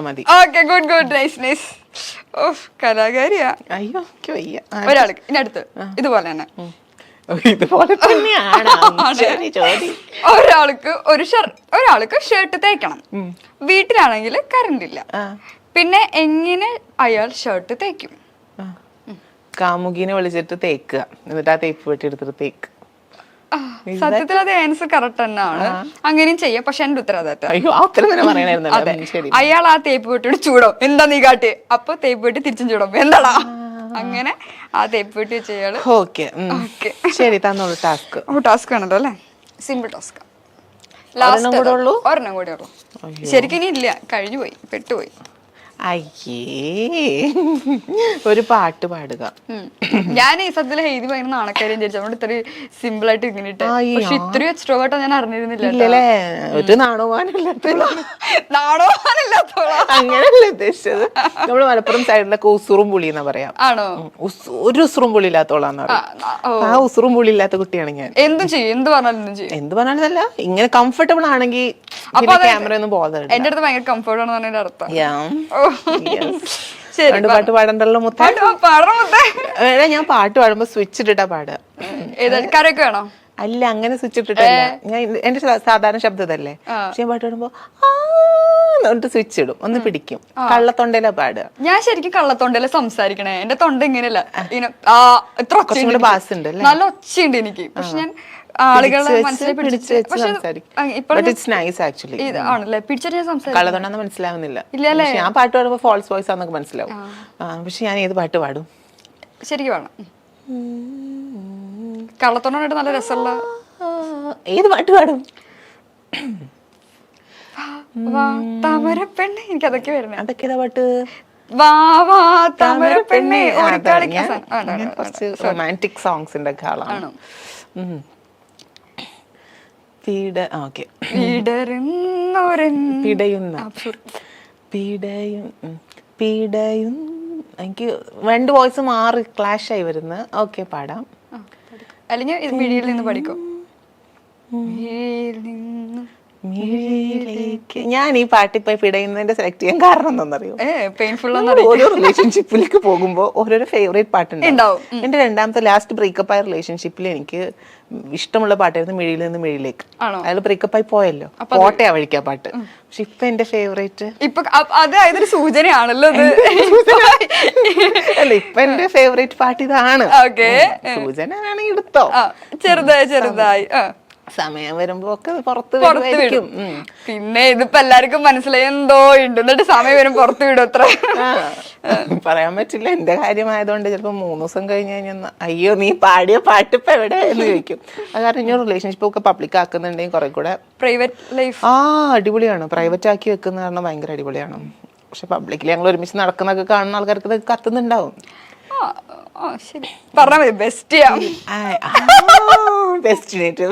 മതി. Okay, good, nice. ഓഹ്, കലാകാരിയാ. അയ്യോ, ഒരാൾക്ക് ഇനി അടുത്ത് ഇതുപോലെ തന്നെ ഒരാൾക്ക് ഷർട്ട് തേക്കണം. വീട്ടിലാണെങ്കിൽ കറണ്ട് ഇല്ല. പിന്നെ എങ്ങനെ അയാൾ ഷർട്ട് തേക്കും? കാമുകിനെ വിളിച്ചിട്ട് തേക്കുക, എന്നിട്ട് ആ തേപ്പ് വെട്ടി എടുത്തിട്ട് തേക്ക്. സത്യത്തിൽ അത് ആൻസർ കറക്റ്റ് തന്നെയാണ്. അങ്ങനെയും ചെയ്യാം, പക്ഷെ എന്റെ ഉത്തരവാദിത്തം. അയാൾ ആ തേപ്പ് വെട്ടിട്ട് ചൂടോ, എന്താ നീ കാട്ടി? അപ്പൊ തേപ്പ് വെട്ടി തിരിച്ചും ചൂടും, എന്താടാ? അങ്ങനെ ആ തേപ്പ് വെട്ടി വെച്ച അയാള്. ശരി, തന്നോളൂ. ടാസ്ക് ആണല്ലോ അല്ലെ? Simple task. ഒരെണ്ണം കൂടെ ഉള്ളു. ശരിക്കും ഇനി ഇല്ല, കഴിഞ്ഞു പോയി, പെട്ടുപോയി. അയ്യേ, ഒരു പാട്ട് പാടുക. ഞാൻ ഈ സത്യത്തില് ഹെയ്തി ഭയങ്കര നാണക്കാര്യം വിചാരിച്ചു. അതുകൊണ്ട് ഇത്ര സിമ്പിൾ ആയിട്ട് ഇങ്ങനെ ഇട്ട്. പക്ഷെ ഇത്രയും എക്സ്ട്രോവേർട്ട് ഞാൻ അറിഞ്ഞിരുന്നില്ല. ഒരു നാണോവാനില്ലാത്തോളാം. അങ്ങനെയല്ല ഉദ്ദേശിച്ചത്. നമ്മള് മലപ്പുറം സൈഡിലൊക്കെ ഉസുറും പുളി എന്നാ പറയാം. ആണോ? ഒരു ഉസുറും പുളി ഇല്ലാത്തോളാന്ന് പറയാം. ആ ഉസുറും പുളി ഇല്ലാത്ത കുട്ടിയാണ് ഞാൻ. എന്തും ചെയ്യും, എന്ത് പറഞ്ഞാലല്ല, ഇങ്ങനെ കംഫർട്ടബിൾ ആണെങ്കിൽ ക്യാമറ ഒന്നും പോകുന്നത്. എന്റെ അടുത്ത് ഭയങ്കര കംഫർട്ട് ആണെന്ന് പറഞ്ഞതിന്റെ അർത്ഥം. പാട്ട് പാടണ്ടല്ലോ മുത്തേ. ഞാൻ പാട്ട് പാടുമ്പോ സ്വിച്ച് ഇട്ടിട്ടാ പാടുക. കരയൊക്കെ വേണോ? അല്ല, അങ്ങനെ സ്വിച്ച് ഇട്ടിട്ടല്ല. ഞാൻ എന്റെ സാധാരണ ശബ്ദത്തല്ലേ. പക്ഷെ ഞാൻ പാട്ട് പാടുമ്പോ സ്വിച്ച് ഇടും, ഒന്ന് പിടിക്കും. കള്ളത്തൊണ്ടയിലാ പാടുക. ഞാൻ ശരിക്കും കള്ളത്തൊണ്ടയില സംസാരിക്കണേ. എന്റെ തൊണ്ട ഇങ്ങനെയല്ല, ബാസ് ഉണ്ട്, നല്ല ഒച്ചയുണ്ട് എനിക്ക്. പക്ഷെ ഞാൻ ആളുകളെ മനസ്സിൽ പിടിച്ച് ആണല്ലേ പിടിച്ചിട്ട് ഞാൻ സംസാരിക്കും കള്ളതൊണ്ടെന്ന് മനസ്സിലാവുന്നില്ല. പക്ഷെ ഞാൻ പാട്ട് പാടുമ്പോ ഫോൾസ് വോയിസ് ആണെന്നൊക്കെ മനസ്സിലാവും. പക്ഷെ ഞാൻ ഏത് പാട്ട് പാടും ശരിക്കും വേണം. കള്ളത്തോണ്ടായിട്ട് നല്ല രസമുള്ള ഏത് പാട്ട് പാടും? താമരപ്പെണ്ണെ, എനിക്ക് അതൊക്കെ വരുന്നത്. അതൊക്കെ ഏതാ പാട്ട്? താമരപ്പെണ്ണെ കുറച്ച് റൊമാൻറ്റിക് സോങ്സിന്റെ ഒക്കെ ആളാണ്. എനിക്ക് രണ്ട് വോയിസ് മാറി ക്ലാഷ് ആയി വരുന്നു. ഓക്കെ, പാടാം. അല്ലെങ്കിൽ മിഴിയിൽ നിന്ന് പഠിക്കും. ഞാൻ ഈ പാട്ടിപ്പോ പിടയുന്നതിന്റെ സെലക്ട് ചെയ്യാൻ കാരണം എന്താണെന്നറിയോ? പെയിൻഫുൾ ഓരോ റിലേഷൻഷിപ്പിലേക്ക് പോകുമ്പോ ഓരോരോ ഫേവറേറ്റ് പാട്ടുണ്ടാവും. എന്റെ രണ്ടാമത്തെ ലാസ്റ്റ് ബ്രേക്കപ്പ് ആയ റിലേഷൻഷിപ്പിൽ എനിക്ക് ഇഷ്ടമുള്ള പാട്ടായിരുന്നു മിഴിയിൽ നിന്ന് മിഴിയിലേക്ക്. അയാൾ ബ്രേക്കപ്പ് ആയി പോയല്ലോ, പോട്ടെ വഴിക്കാ പാട്ട്. പക്ഷെ ഇപ്പൊ എന്റെ ഫേവറേറ്റ് ഇപ്പൊ അത് അതൊരു സൂചനയാണല്ലോ. അല്ല, ഇപ്പൊ എന്റെ ഫേവറേറ്റ് പാട്ട് ഇതാണ്. സൂചന ആണെങ്കിൽ എടുത്തോ, ചെറുതായി സമയം വരുമ്പോ ഒക്കെ പുറത്ത് വിടും. പിന്നെ ഇതിപ്പോ എല്ലാവർക്കും മനസ്സിലായി എന്തോ ഉണ്ട്, എന്നിട്ട് സമയം വരും പുറത്ത് വിടും. അത്ര പറയാൻ പറ്റില്ല. എന്റെ കാര്യമായതുകൊണ്ട് ചിലപ്പോ 3 ദിവസം കഴിഞ്ഞ് കഴിഞ്ഞാൽ അയ്യോ നീ പാടിയ പാട്ട് ഇപ്പൊ എവിടെ എന്ന് ചോദിക്കും. അത് കാരണം ഇനി റിലേഷൻഷിപ്പ് ഒക്കെ പബ്ലിക് ആക്കുന്നുണ്ടെങ്കിൽ കുറെ കൂടെ പ്രൈവറ്റ് ലൈഫ് അടിപൊളിയാണ്. പ്രൈവറ്റ് ആക്കി വെക്കുന്ന കാരണം ഭയങ്കര അടിപൊളിയാണ്. പക്ഷെ പബ്ലിക്കിൽ ഞങ്ങൾ ഒരുമിച്ച് നടക്കുന്നൊക്കെ കാണുന്ന ആൾക്കാർക്ക് ഇത് കത്തുന്നുണ്ടാവും. ശരി, പറഞ്ഞാ മതി. ബെസ്റ്റ്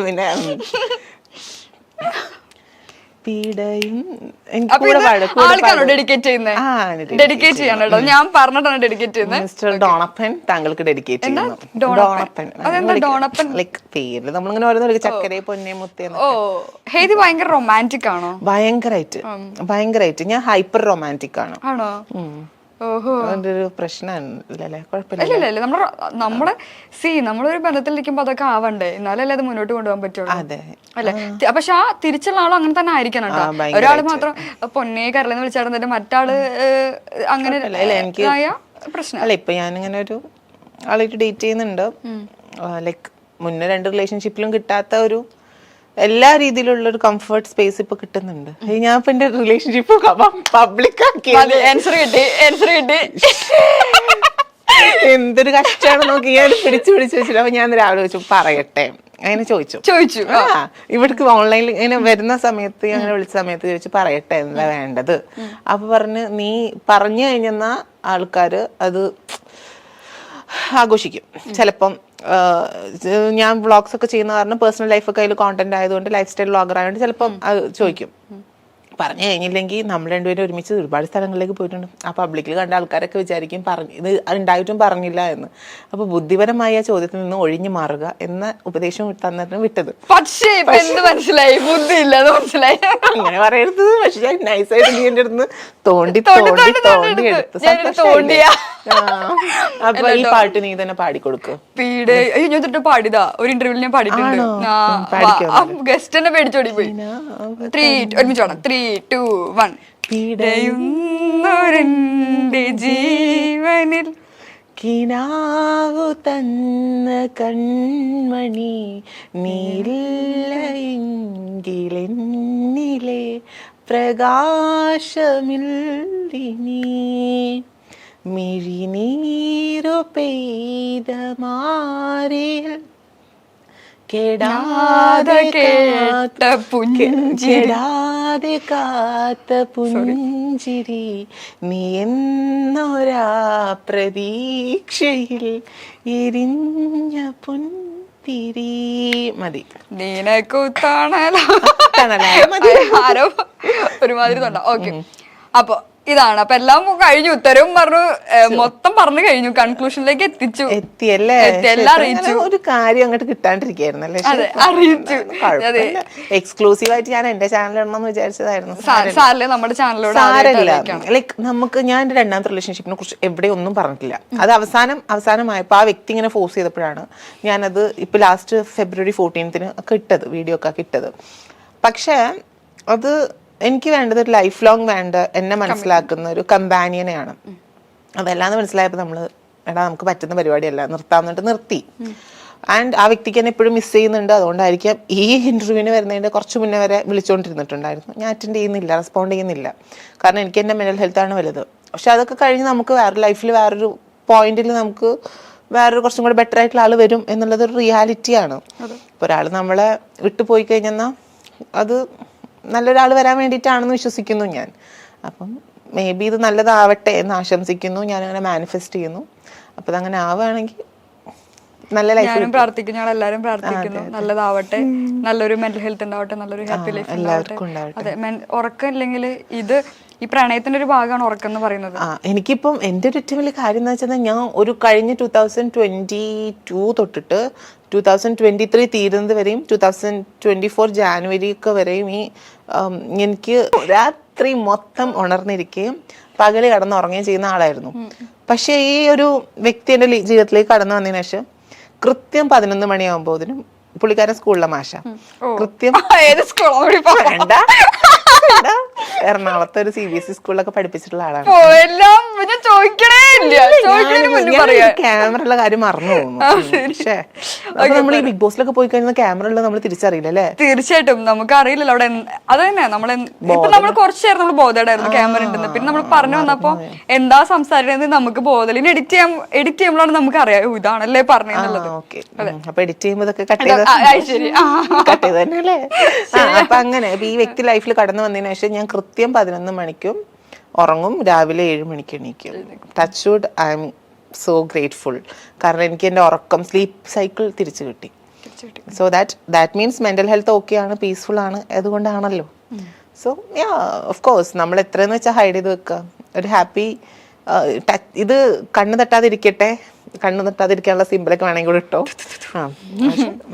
പിന്നെ ആൾക്കാണോ ഡെഡിക്കേറ്റ് ചെയ്യുന്നത്? ഡെഡിക്കേറ്റ് ചെയ്യണം കേട്ടോ, ഞാൻ പറഞ്ഞിട്ടാണ് ഡെഡിക്കേറ്റ് ചെയ്യുന്നത്. മിസ്റ്റർ ഡോണപ്പൻ താങ്കൾക്ക് ഡെഡിക്കേറ്റ് ചെയ്യുന്നു. ഡോണപ്പൻ ലൈക്ക് പേര് നമ്മളിങ്ങനെ ഓരോന്ന് ചക്കര പൊന്നെ മുത്തേ. ഹേതി ഭയങ്കര റൊമാൻറ്റിക് ആണോ? ഭയങ്കരമായിട്ട് ഞാൻ ഹൈപ്പർ റൊമാൻറ്റിക് ആണ്. ആണോ? ഒരു പ്രശ്നമില്ലല്ലേ? കുഴപ്പമില്ല. നമ്മള് നമ്മളൊരു ബന്ധത്തിലിരിക്കുമ്പോ അതൊക്കെ ആവണ്ടേ, എന്നാലല്ലേ അത് മുന്നോട്ട് കൊണ്ടുപോകാൻ പറ്റുള്ളൂ. അല്ലെ? പക്ഷെ ആ തിരിച്ചുള്ള ആളും അങ്ങനെ തന്നെ ആയിരിക്കണം കേട്ടോ. ഒരാള് മാത്രം പൊന്നെ കരളെന്ന് വിളിച്ചാടുന്നിട്ട് മറ്റാള് അങ്ങനെ പ്രശ്നം അല്ല. ഇപ്പൊ ഞാനിങ്ങനെ ഒരു ആളായിട്ട് ഡേറ്റ് ചെയ്യുന്നുണ്ട്. ലൈക്ക് മുന്നേ 2 റിലേഷൻഷിപ്പിലും കിട്ടാത്ത ഒരു എല്ലാ രീതിയിലുള്ള ഒരു കംഫർട്ട് സ്പേസ് ഇപ്പൊ കിട്ടുന്നുണ്ട്. ഞാൻ ഇപ്പൊ എന്റെ റിലേഷൻഷിപ്പ് പബ്ലിക് ആക്കി. ആൻസർ കിട്ടി. എന്തൊരു കഷ്ടമാണ് നോക്കി. ഞാൻ പിടിച്ചു വെച്ചിട്ട് അപ്പൊ ഞാൻ രാവിലെ ചോദിച്ചു പറയട്ടെ, അങ്ങനെ ചോദിച്ചു. ഇവിടേക്ക് ഓൺലൈനിൽ ഇങ്ങനെ വരുന്ന സമയത്ത് അങ്ങനെ വിളിച്ച സമയത്ത് ചോദിച്ചു പറയട്ടെ എന്താ വേണ്ടത്. അപ്പൊ പറഞ്ഞ് നീ പറഞ്ഞു കഴിഞ്ഞെന്ന ആൾക്കാര് അത് ആഘോഷിക്കും. ചിലപ്പം ഞാൻ വ്ളോഗ്സ് ഒക്കെ ചെയ്യുന്ന കാരണം പേഴ്സണൽ ലൈഫൊക്കെ അതിൽ കോണ്ടന്റ് ആയതുകൊണ്ട് ലൈഫ് സ്റ്റൈൽ വ്ളോഗർ ആയതുകൊണ്ട് ചിലപ്പം അത് ചോദിക്കും. പറഞ്ഞു കഴിഞ്ഞില്ലെങ്കിൽ നമ്മൾ രണ്ടുപേരും ഒരുമിച്ച് ഒരുപാട് സ്ഥലങ്ങളിലേക്ക് പോയിട്ടുണ്ട്. ആ പബ്ലിക്കിൽ കണ്ട ആൾക്കാരൊക്കെ വിചാരിക്കും ഇത് ഉണ്ടായിട്ടും പറഞ്ഞില്ല എന്ന്. അപ്പൊ ബുദ്ധിപരമായ ആ ചോദ്യത്തിൽ നിന്ന് ഒഴിഞ്ഞു മാറുക എന്ന ഉപദേശം തന്നിട്ട് വിട്ടത്. പക്ഷേ മനസ്സിലായി, ബുദ്ധിയില്ല മനസ്സിലായി. അങ്ങനെ പറയരുത്. പക്ഷെ ഞാൻ നൈസായിട്ട് നീ എന്റെ അടുത്ത് തോണ്ടി എടുത്ത്. അപ്പൊ ഈ പാട്ട് നീ തന്നെ പാടിക്കൊടുക്കും. പാടിയതാ ഒരു ഇന്റർവ്യൂവിൽ ഞാൻ പാടിയിട്ടുണ്ട്. ഗസ്റ്റ് തന്നെ പേടിച്ചോടി പോയി. 3 ഒരുമിച്ചോണം. 3, 2, 1. പിടയുന്നൊരെന്റെ ജീവനിൽ കിനാവു തന്ന കൺമണി നീലെങ്കിലെന്നിലെ പ്രകാശമില്ലിനി മിഴിനീരു പെയ്ത മാറിൽ കെടാതെ കാത്ത പുഞ്ചിരി നീ എന്നൊരാ പ്രതീക്ഷയിൽ എരിഞ്ഞ പുൻതിരി. മതി. ആരോ ഒരുമാതിരി തൊണ്ട. ഓക്കെ, അപ്പൊ ഇതാണ്. അപ്പൊ എല്ലാം കഴിഞ്ഞു, ഉത്തരവും പറഞ്ഞു, മൊത്തം പറഞ്ഞു കഴിഞ്ഞു, കൺക്ലൂഷനിലേക്ക് എത്തിയല്ലേ? എല്ലാം അറിയിച്ചു. ഒരു കാര്യം അങ്ങോട്ട് കിട്ടാണ്ടിരിക്കായിരുന്നല്ലേ? അറിയിച്ചു. എക്സ്ക്ലൂസീവ് ആയിട്ട് ഞാൻ എന്റെ ചാനൽ ഇടണമെന്ന് വിചാരിച്ചതായിരുന്നു. സാറില് നമ്മുടെ ചാനലിലൂടെ ലൈക്ക് നമുക്ക് ഞാൻ എന്റെ രണ്ടാമത്തെ റിലേഷൻഷിപ്പിനെ കുറിച്ച് എവിടെ ഒന്നും പറഞ്ഞിട്ടില്ല. അത് അവസാനമായപ്പോ ആ വ്യക്തി ഇങ്ങനെ ഫോഴ്സ് ചെയ്തപ്പോഴാണ് ഞാനത് ഇപ്പൊ ലാസ്റ്റ് February 14th ഒക്കെ ഇട്ടത്, വീഡിയോ ഒക്കെ ഇട്ടത്. പക്ഷെ അത് എനിക്ക് വേണ്ടത് ഒരു ലൈഫ് ലോങ് വേണ്ട എന്നെ മനസ്സിലാക്കുന്ന ഒരു കമ്പാനിയനെയാണ്. അതല്ലാന്ന് മനസ്സിലായപ്പോൾ നമ്മള് എടാ നമുക്ക് പറ്റുന്ന പരിപാടിയല്ല, നിർത്താമെന്നിട്ട് നിർത്തി. ആൻഡ് ആ വ്യക്തിക്ക് എന്നെ എപ്പോഴും മിസ് ചെയ്യുന്നുണ്ട്. അതുകൊണ്ടായിരിക്കാം ഈ ഇൻ്റർവ്യൂവിന് വരുന്നതിൻ്റെ കുറച്ച് മുന്നേ വരെ വിളിച്ചുകൊണ്ടിരുന്നിട്ടുണ്ടായിരുന്നു. ഞാൻ അറ്റൻഡ് ചെയ്യുന്നില്ല, റെസ്പോണ്ട് ചെയ്യുന്നില്ല. കാരണം എനിക്ക് എൻ്റെ മെൻ്റൽ ഹെൽത്താണ് വലുത്. പക്ഷെ അതൊക്കെ കഴിഞ്ഞ് നമുക്ക് ലൈഫിൽ വേറൊരു പോയിന്റിൽ നമുക്ക് വേറൊരു കുറച്ചും കൂടെ ബെറ്റർ ആയിട്ടുള്ള ആൾ വരും എന്നുള്ളതൊരു റിയാലിറ്റിയാണ്. ഇപ്പോൾ ഒരാൾ നമ്മളെ വിട്ടു പോയി കഴിഞ്ഞെന്നാൽ അത് നല്ലൊരാൾ വരാൻ വേണ്ടിയിട്ടാണെന്ന് വിശ്വസിക്കുന്നു ഞാൻ. അപ്പം മേ ബി ഇത് നല്ലതാവട്ടെ എന്ന് ആശംസിക്കുന്നു, ഞാനങ്ങനെ മാനിഫെസ്റ്റ് ചെയ്യുന്നു. അപ്പം അതങ്ങനെ ആവുകയാണെങ്കിൽ നല്ല ലൈഫ് പ്രാർത്ഥിക്കും, ഞങ്ങൾ എല്ലാവരും പ്രാർത്ഥിക്കുന്നു നല്ലതാവട്ടെ, നല്ലൊരു മെന്റൽ ഹെൽത്ത് ഉണ്ടാവട്ടെ, നല്ലൊരു ഹാപ്പി ലൈഫ് ഉണ്ടാവട്ടെ. അതെ, ഉറക്കം ഇല്ലെങ്കിൽ ഈ പ്രണയത്തിന്റെ ഒരു ഭാഗമാണ് ഉറക്കം എന്ന് പറയുന്നത്. എനിക്കിപ്പം എൻ്റെ ഒരു ഏറ്റവും വലിയ കാര്യം എന്ന് വെച്ചാൽ ഞാൻ ഒരു കഴിഞ്ഞ 2022 തൊട്ടിട്ട് 2023 തീരുന്നത് വരെയും 2024 ജാനുവരി ഒക്കെ വരെയും എനിക്ക് രാത്രി മൊത്തം ഉണർന്നിരിക്കുകയും പകല് കടന്നുറങ്ങുകയും ചെയ്യുന്ന ആളായിരുന്നു. പക്ഷേ ഈ ഒരു വ്യക്തി എൻ്റെ ജീവിതത്തിലേക്ക് കടന്നു വന്നതിന് ശേഷം കൃത്യം 11 മണിയാകുമ്പോഴതിനും പുള്ളിക്കാരൻ സ്കൂളിലെ മാഷ, കൃത്യം എറണാകുളത്തെ ഒരു CBSE സ്കൂളിലൊക്കെ പഠിപ്പിച്ചിട്ടുള്ള ആളാണ്. ക്യാമറ ഉള്ള കാര്യം മറന്നു പോകുന്നു. പക്ഷേ നമ്മൾ ഈ ബിഗ് ബോസിലൊക്കെ പോയി കഴിഞ്ഞാൽ ക്യാമറ ഉള്ളത് നമ്മൾ തിരിച്ചറിയില്ല അല്ലേ? തീർച്ചയായിട്ടും നമുക്ക് അറിയില്ലല്ലോ അവിടെ. അത് തന്നെ നമ്മൾ കുറച്ചു നേരം നമ്മൾ ബോധേഡായിരുന്നു ക്യാമറ ഉണ്ടെന്ന്. പിന്നെ നമ്മൾ പറഞ്ഞു വന്നപ്പോ എന്താ സംസാരിക്കുന്നത് നമുക്ക് ബോധലിന് എഡിറ്റ് ചെയ്യുമ്പോഴാണ് നമുക്ക് അറിയാം ഇതാണല്ലേ പറഞ്ഞത്. അപ്പൊ എഡിറ്റ് ചെയ്യുമ്പോ ഇതൊക്കെ കട്ട് ചെയ്ത് തന്നെയല്ലേ. അപ്പൊ അങ്ങനെ ഈ വ്യക്തി ലൈഫിൽ കടന്നു വന്നതിന് ശേഷം ഞാൻ കൃത്യം 11 മണിക്കും ഉറങ്ങും, രാവിലെ 7 മണിക്ക് എണീക്കും. Touch wood, I M so grateful. കാരണം എനിക്ക് എൻ്റെ ഉറക്കം സ്ലീപ്പ് സൈക്കിൾ തിരിച്ചു കിട്ടി. So that means mental health okay ആണ്, പീസ്ഫുൾ ആണ്. അതുകൊണ്ടാണല്ലോ. സോ ഓഫ് കോഴ്സ് നമ്മൾ എത്രയെന്ന് വെച്ചാൽ ഹൈഡ് ചെയ്ത് വെക്കുക. ഒരു ഹാപ്പി ഇത് കണ്ണ് തട്ടാതിരിക്കട്ടെ, കണ്ണ് തട്ടാതിരിക്കാനുള്ള സിമ്പിളൊക്കെ വേണമെങ്കിൽ കൂടെ ഇട്ടോ.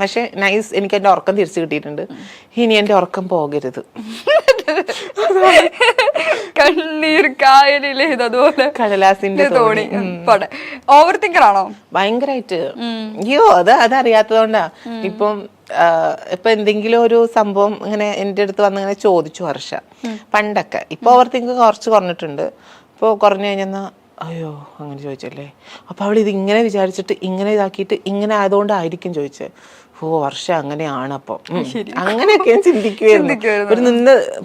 പക്ഷെ നൈസ്, എനിക്ക് എൻ്റെ ഉറക്കം തിരിച്ചു കിട്ടിയിട്ടുണ്ട്. ഇനി എൻ്റെ ഉറക്കം പോകരുത്. കണ്ണീർ കായലിലെ അതുപോലെ കടലാസിന്റെ തോണി. ഓവർ തിങ്കർ ആണോ? ഭയങ്കരമായിട്ട്. അയ്യോ, അതറിയാത്തതുകൊണ്ടാ. ഇപ്പൊ എന്തെങ്കിലും ഒരു സംഭവം ഇങ്ങനെ എൻ്റെ അടുത്ത് വന്ന് ഇങ്ങനെ ചോദിച്ചു വർഷ പണ്ടൊക്കെ. ഇപ്പൊ ഓവർ തിങ്ക് കുറച്ച് കുറഞ്ഞിട്ടുണ്ട്. ഇപ്പോൾ കുറഞ്ഞു കഴിഞ്ഞാൽ അയ്യോ അങ്ങനെ ചോദിച്ചല്ലേ, അപ്പൊ അവൾ ഇത് ഇങ്ങനെ വിചാരിച്ചിട്ട് ഇങ്ങനെ ഇതാക്കിയിട്ട് ഇങ്ങനെ ആയതുകൊണ്ടായിരിക്കും ചോദിച്ചത്. വർഷം അങ്ങനെയാണ്. അപ്പൊ അങ്ങനെയൊക്കെ ഞാൻ ചിന്തിക്കുവായിരുന്നു. ഒരു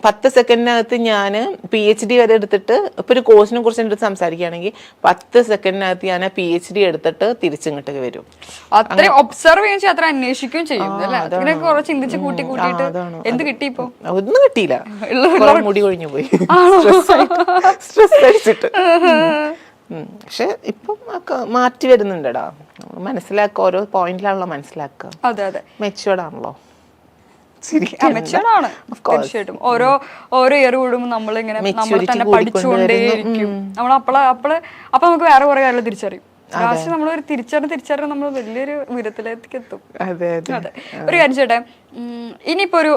10 സെക്കൻഡിനകത്ത് ഞാൻ PhD വരെ എടുത്തിട്ട് ഇപ്പൊ ഒരു കോഴ്സിനെ കുറിച്ച് എൻ്റെ അടുത്ത് സംസാരിക്കുകയാണെങ്കിൽ 10 സെക്കൻഡിനകത്ത് ഞാൻ PhD എടുത്തിട്ട് തിരിച്ചിങ്ങോട്ട് വരും. അത്രയും ഒബ്സർവ് ചെയ്യാൻ, അത്ര അന്വേഷിക്കുകയും ചെയ്യും. ചിന്തിച്ച് കൂട്ടിയിട്ട് എന്ത് കിട്ടി? ഇപ്പൊ ഒന്നും കിട്ടിയില്ല, മുടി കൊഴിഞ്ഞു പോയി സ്ട്രെസ് അടിച്ചിട്ട്. പക്ഷെ ഇപ്പം മാറ്റി വരുന്നുണ്ടടാ. മനസ്സിലാക്കുക, ഓരോ പോയിന്റിലാണല്ലോ മനസ്സിലാക്കുക. അതെ അതെ, മെച്ചുവേർഡ് ആണല്ലോ. തീർച്ചയായിട്ടും ഓരോ ഇയർ കൂടുമ്പോൾ നമ്മളിങ്ങനെ നമ്മൾ തന്നെ പഠിച്ചുകൊണ്ടേയിരിക്കും. നമ്മൾ അപ്പൊ നമുക്ക് വേറെ കുറെ കാര്യങ്ങൾ തിരിച്ചറിയും. ലാസ്റ്റ് നമ്മളൊരു തിരിച്ചറിഞ്ഞ് നമ്മൾ വലിയൊരു ഉയരത്തിലേക്ക് എത്തും. അതെ. ഒരു കാര്യം ചേട്ടെ, ഇനിയിപ്പോ ഒരു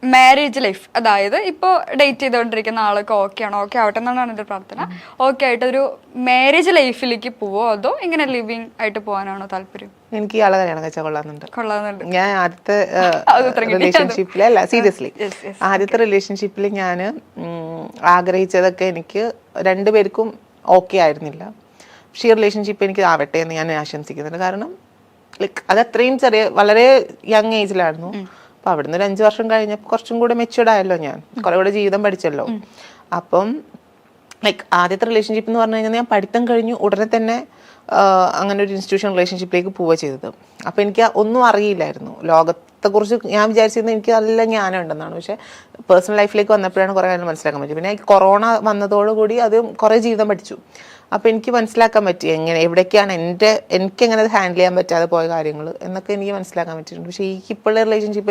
മാരേജ് ലൈഫ്, അതായത് ഇപ്പോൾ ഡേറ്റ് ചെയ്തുകൊണ്ടിരിക്കുന്ന ആൾക്ക് ഓക്കെ ആണോ, ഓക്കെ ആവട്ടെ എന്നാണ് എൻ്റെ പ്രാർത്ഥന. ഓക്കെ ആയിട്ട് ഒരു മാരേജ് ലൈഫിലേക്ക് പോവോ അതോ ഇങ്ങനെ ലിവിങ് ആയിട്ട് പോകാനാണോ താല്പര്യം? എനിക്ക് ഇയാളെ കല്യാണം കഴിച്ചാൽ കൊള്ളാന്നുണ്ട്. ഞാൻ ആദ്യത്തെ റിലേഷൻഷിപ്പിൽ, അല്ല സീരിയസ്ലി, ആദ്യത്തെ റിലേഷൻഷിപ്പിൽ ഞാൻ ആഗ്രഹിച്ചതൊക്കെ എനിക്ക് രണ്ടുപേർക്കും ഓക്കെ ആയിരുന്നില്ല. പക്ഷേ ഈ റിലേഷൻഷിപ്പ് എനിക്ക് ആവട്ടെ എന്ന് ഞാൻ ആശംസിക്കുന്നുണ്ട്. കാരണം ലൈക്ക് അത് അത്രയും വളരെ യങ് ഏജിലായിരുന്നു. അപ്പം അവിടുന്ന് ഒരു 5 വർഷം കഴിഞ്ഞപ്പോൾ കുറച്ചും കൂടെ മെച്യൂർഡ് ആയല്ലോ, ഞാൻ കുറെ കൂടെ ജീവിതം പഠിച്ചല്ലോ. അപ്പം ലൈക്ക് ആദ്യത്തെ റിലേഷൻഷിപ്പ് എന്ന് പറഞ്ഞു കഴിഞ്ഞാൽ ഞാൻ പഠിത്തം കഴിഞ്ഞു ഉടനെ തന്നെ അങ്ങനെ ഒരു ഇൻസ്റ്റിറ്റ്യൂഷൻ റിലേഷൻഷിപ്പിലേക്ക് പോവുക ചെയ്തത്. അപ്പം എനിക്ക് ഒന്നും അറിയില്ലായിരുന്നു ലോകത്തെക്കുറിച്ച്. ഞാൻ വിചാരിച്ചിരുന്നത് എനിക്ക് നല്ല ജ്ഞാനം ഉണ്ടെന്നാണ്. പക്ഷേ പേഴ്സണൽ ലൈഫിലേക്ക് വന്നപ്പോഴാണ് കുറേ കാര്യങ്ങൾ മനസ്സിലാക്കാൻ പറ്റിയത്. പിന്നെ കൊറോണ വന്നതോടുകൂടി അത് കുറേ ജീവിതം പഠിച്ചു. അപ്പം എനിക്ക് മനസ്സിലാക്കാൻ പറ്റി എവിടേക്കാണ് എനിക്കെങ്ങനെ അത് ഹാൻഡിൽ ചെയ്യാൻ പറ്റാതെ പോയ കാര്യങ്ങൾ എന്നൊക്കെ എനിക്ക് മനസ്സിലാക്കാൻ പറ്റിയിട്ടുണ്ട്. പക്ഷേ ഇപ്പോഴുള്ള റിലേഷൻഷിപ്പ്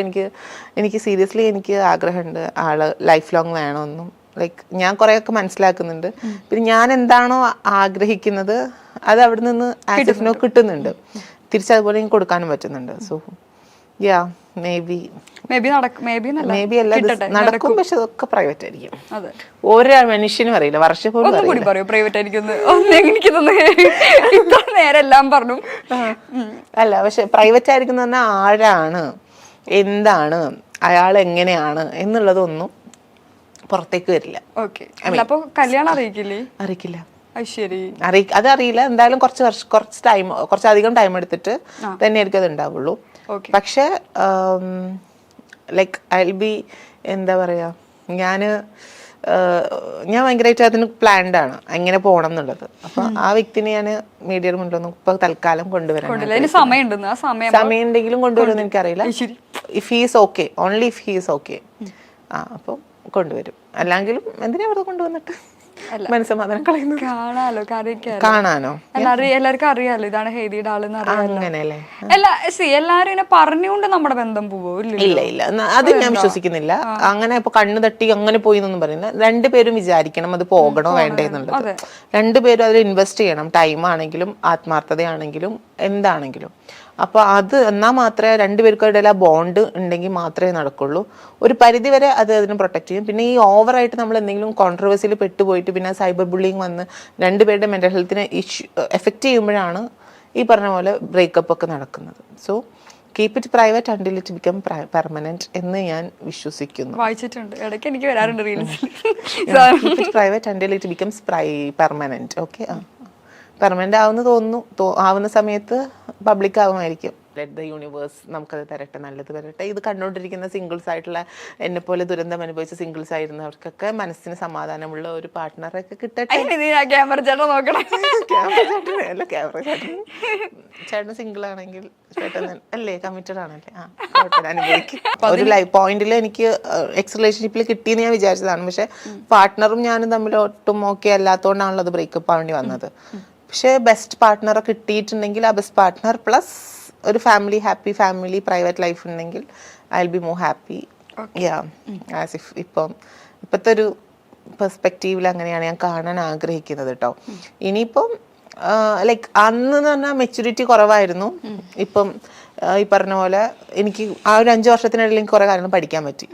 എനിക്ക് സീരിയസ്ലി എനിക്ക് ആഗ്രഹമുണ്ട് ആള് ലൈഫ് ലോങ് വേണമെന്നും. ലൈക്ക് ഞാൻ കുറേയൊക്കെ മനസ്സിലാക്കുന്നുണ്ട്. പിന്നെ ഞാൻ എന്താണോ ആഗ്രഹിക്കുന്നത് അത് അവിടെ നിന്ന് ആക്സസിനോ കിട്ടുന്നുണ്ട്. തിരിച്ചതുപോലെ എനിക്ക് കൊടുക്കാനും പറ്റുന്നുണ്ട്. സോ യാ നടക്കും. പക്ഷെ അതൊക്കെ പ്രൈവറ്റ് ആയിരിക്കും. ഓരോ മനുഷ്യനും അറിയില്ല. വർഷം പോലും അല്ല, പക്ഷെ പ്രൈവറ്റ് ആയിരിക്കും പറഞ്ഞാൽ ആരാണ്, എന്താണ്, അയാൾ എങ്ങനെയാണ് എന്നുള്ളതൊന്നും പുറത്തേക്ക് വരില്ല. കല്യാണം അറിയിക്കില്ല. ശരി, അതറിയില്ല. എന്തായാലും കുറച്ചധികം ടൈം എടുത്തിട്ട് തന്നെയായിരിക്കും അത് ഉണ്ടാവുള്ളൂ. പക്ഷെ ലൈക്ക് ഐ വിൽ ബി, എന്താ പറയാ, ഞാൻ ഭയങ്കരമായിട്ട് അതിന് പ്ലാൻഡ് ആണ് എങ്ങനെ പോകണം എന്നുള്ളത്. അപ്പൊ ആ വ്യക്തിനെ ഞാൻ മീഡിയയുടെ മുന്നിലൊന്നും ഇപ്പൊ തൽക്കാലം കൊണ്ടുവരാൻ സമയം ഉണ്ടെങ്കിലും കൊണ്ടുവരുമെന്ന് എനിക്കറിയില്ല. If he's okay, only if he's okay, അപ്പൊ കൊണ്ടുവരും. അല്ലെങ്കിലും എന്തിനാ വെറുതെ കൊണ്ടുവന്നിട്ട് മനസ്സമാധാനം കളയുന്നത്? കാണാനോ എല്ലാവർക്കും അറിയാലോ ഇതാണ് ഹെയ്ദിയുടെ ആളെന്ന്. അങ്ങനെയല്ലേ? എല്ലാരും ഇങ്ങനെ പറഞ്ഞുകൊണ്ട് നമ്മുടെ ബന്ധം പോവോ? ഇല്ല ഇല്ല, അത് ഞാൻ വിശ്വസിക്കുന്നില്ല. അങ്ങനെ ഇപ്പൊ കണ്ണു തട്ടി അങ്ങനെ പോയി എന്നൊന്നും പറയുന്നത്. രണ്ടുപേരും വിചാരിക്കണം അത് പോകണോ വേണ്ടേ എന്നുള്ളത്. രണ്ടുപേരും അതിൽ ഇൻവെസ്റ്റ് ചെയ്യണം. ടൈം ആണെങ്കിലും ആത്മാർത്ഥതയാണെങ്കിലും എന്താണെങ്കിലും. അപ്പൊ അത് എന്നാൽ മാത്രമേ രണ്ടുപേർക്കും ഇടയിൽ ആ ബോണ്ട് ഉണ്ടെങ്കിൽ മാത്രമേ നടക്കുള്ളൂ. ഒരു പരിധി വരെ അത് അതിനെ പ്രൊട്ടക്ട് ചെയ്യും. പിന്നെ ഈ ഓവറായിട്ട് നമ്മൾ എന്തെങ്കിലും കോൺട്രവേഴ്സിയിൽ പെട്ടുപോയിട്ട് പിന്നെ സൈബർ ബുള്ളിങ് വന്ന് രണ്ടുപേരുടെ മെന്റൽ ഹെൽത്തിനെ എഫക്റ്റ് ചെയ്യുമ്പോഴാണ് ഈ പറഞ്ഞ പോലെ ബ്രേക്കപ്പ് ഒക്കെ നടക്കുന്നത്. So keep it private until it become permanent എന്ന് ഞാൻ വിശ്വസിക്കുന്നു. വായിച്ചിട്ടുണ്ട്, ഇടയ്ക്ക് എനിക്ക് വരാറുണ്ട് റീൽസിൽ. Keep it private until it becomes permanent. Okay, permanent ആവുന്ന തോന്നുന്നു. ആവുന്ന സമയത്ത് പബ്ലിക് ആവുമായിരിക്കും. ലെറ്റ് ദ യൂണിവേഴ്സ് നമുക്കത് തരട്ടെ, നല്ലത് വരട്ടെ. ഇത് കണ്ടുകൊണ്ടിരിക്കുന്ന സിംഗിൾസ് ആയിട്ടുള്ള, എന്നെ പോലെ ദുരന്തം അനുഭവിച്ച സിംഗിൾസ് ആയിരുന്നവർക്കൊക്കെ മനസ്സിന് സമാധാനമുള്ള ഒരു പാർട്ട്ണറൊക്കെ കിട്ടട്ടെ. ക്യാമറ ചേട്ടൻ നോക്കണം. അല്ല, ക്യാമറ ചേട്ടൻ സിംഗിൾ ആണെങ്കിൽ ചേട്ടൻ അല്ലേ, കമ്മിറ്റഡ് ആണല്ലേ, അനുഭവിക്കും. ഒരു ലൈഫ് പോയിന്റിൽ എനിക്ക് എക്സ് റിലേഷൻഷിപ്പിൽ കിട്ടിയെന്ന് ഞാൻ വിചാരിച്ചതാണ്. പക്ഷെ പാർട്ട്ണറും ഞാനും തമ്മിൽ ഒട്ടും ഓക്കെ അല്ലാത്തതുകൊണ്ടാണല്ലോ അത് ബ്രേക്കപ്പ് ആവേണ്ടി വന്നത്. പക്ഷെ ബെസ്റ്റ് പാർട്ട്ണറെ കിട്ടിയിട്ടുണ്ടെങ്കിൽ ആ ബെസ്റ്റ് പാർട്ട്ണർ പ്ലസ് ഒരു ഹാപ്പി ഫാമിലി പ്രൈവറ്റ് ലൈഫ് ഉണ്ടെങ്കിൽ I will be more happy. As if ഇപ്പോഴത്തെ ഒരു പെർസ്പെക്റ്റീവിൽ അങ്ങനെയാണ് ഞാൻ കാണാൻ ആഗ്രഹിക്കുന്നത് കേട്ടോ. ഇനിയിപ്പം ലൈക്ക് അന്ന് എന്ന് പറഞ്ഞാൽ മെച്യൂരിറ്റി കുറവായിരുന്നു. ഇപ്പം ഈ പറഞ്ഞ പോലെ എനിക്ക് ആ ഒരു 5 വർഷത്തിനിടയിൽ എനിക്ക് കുറെ കാര്യങ്ങൾ പഠിക്കാൻ പറ്റി.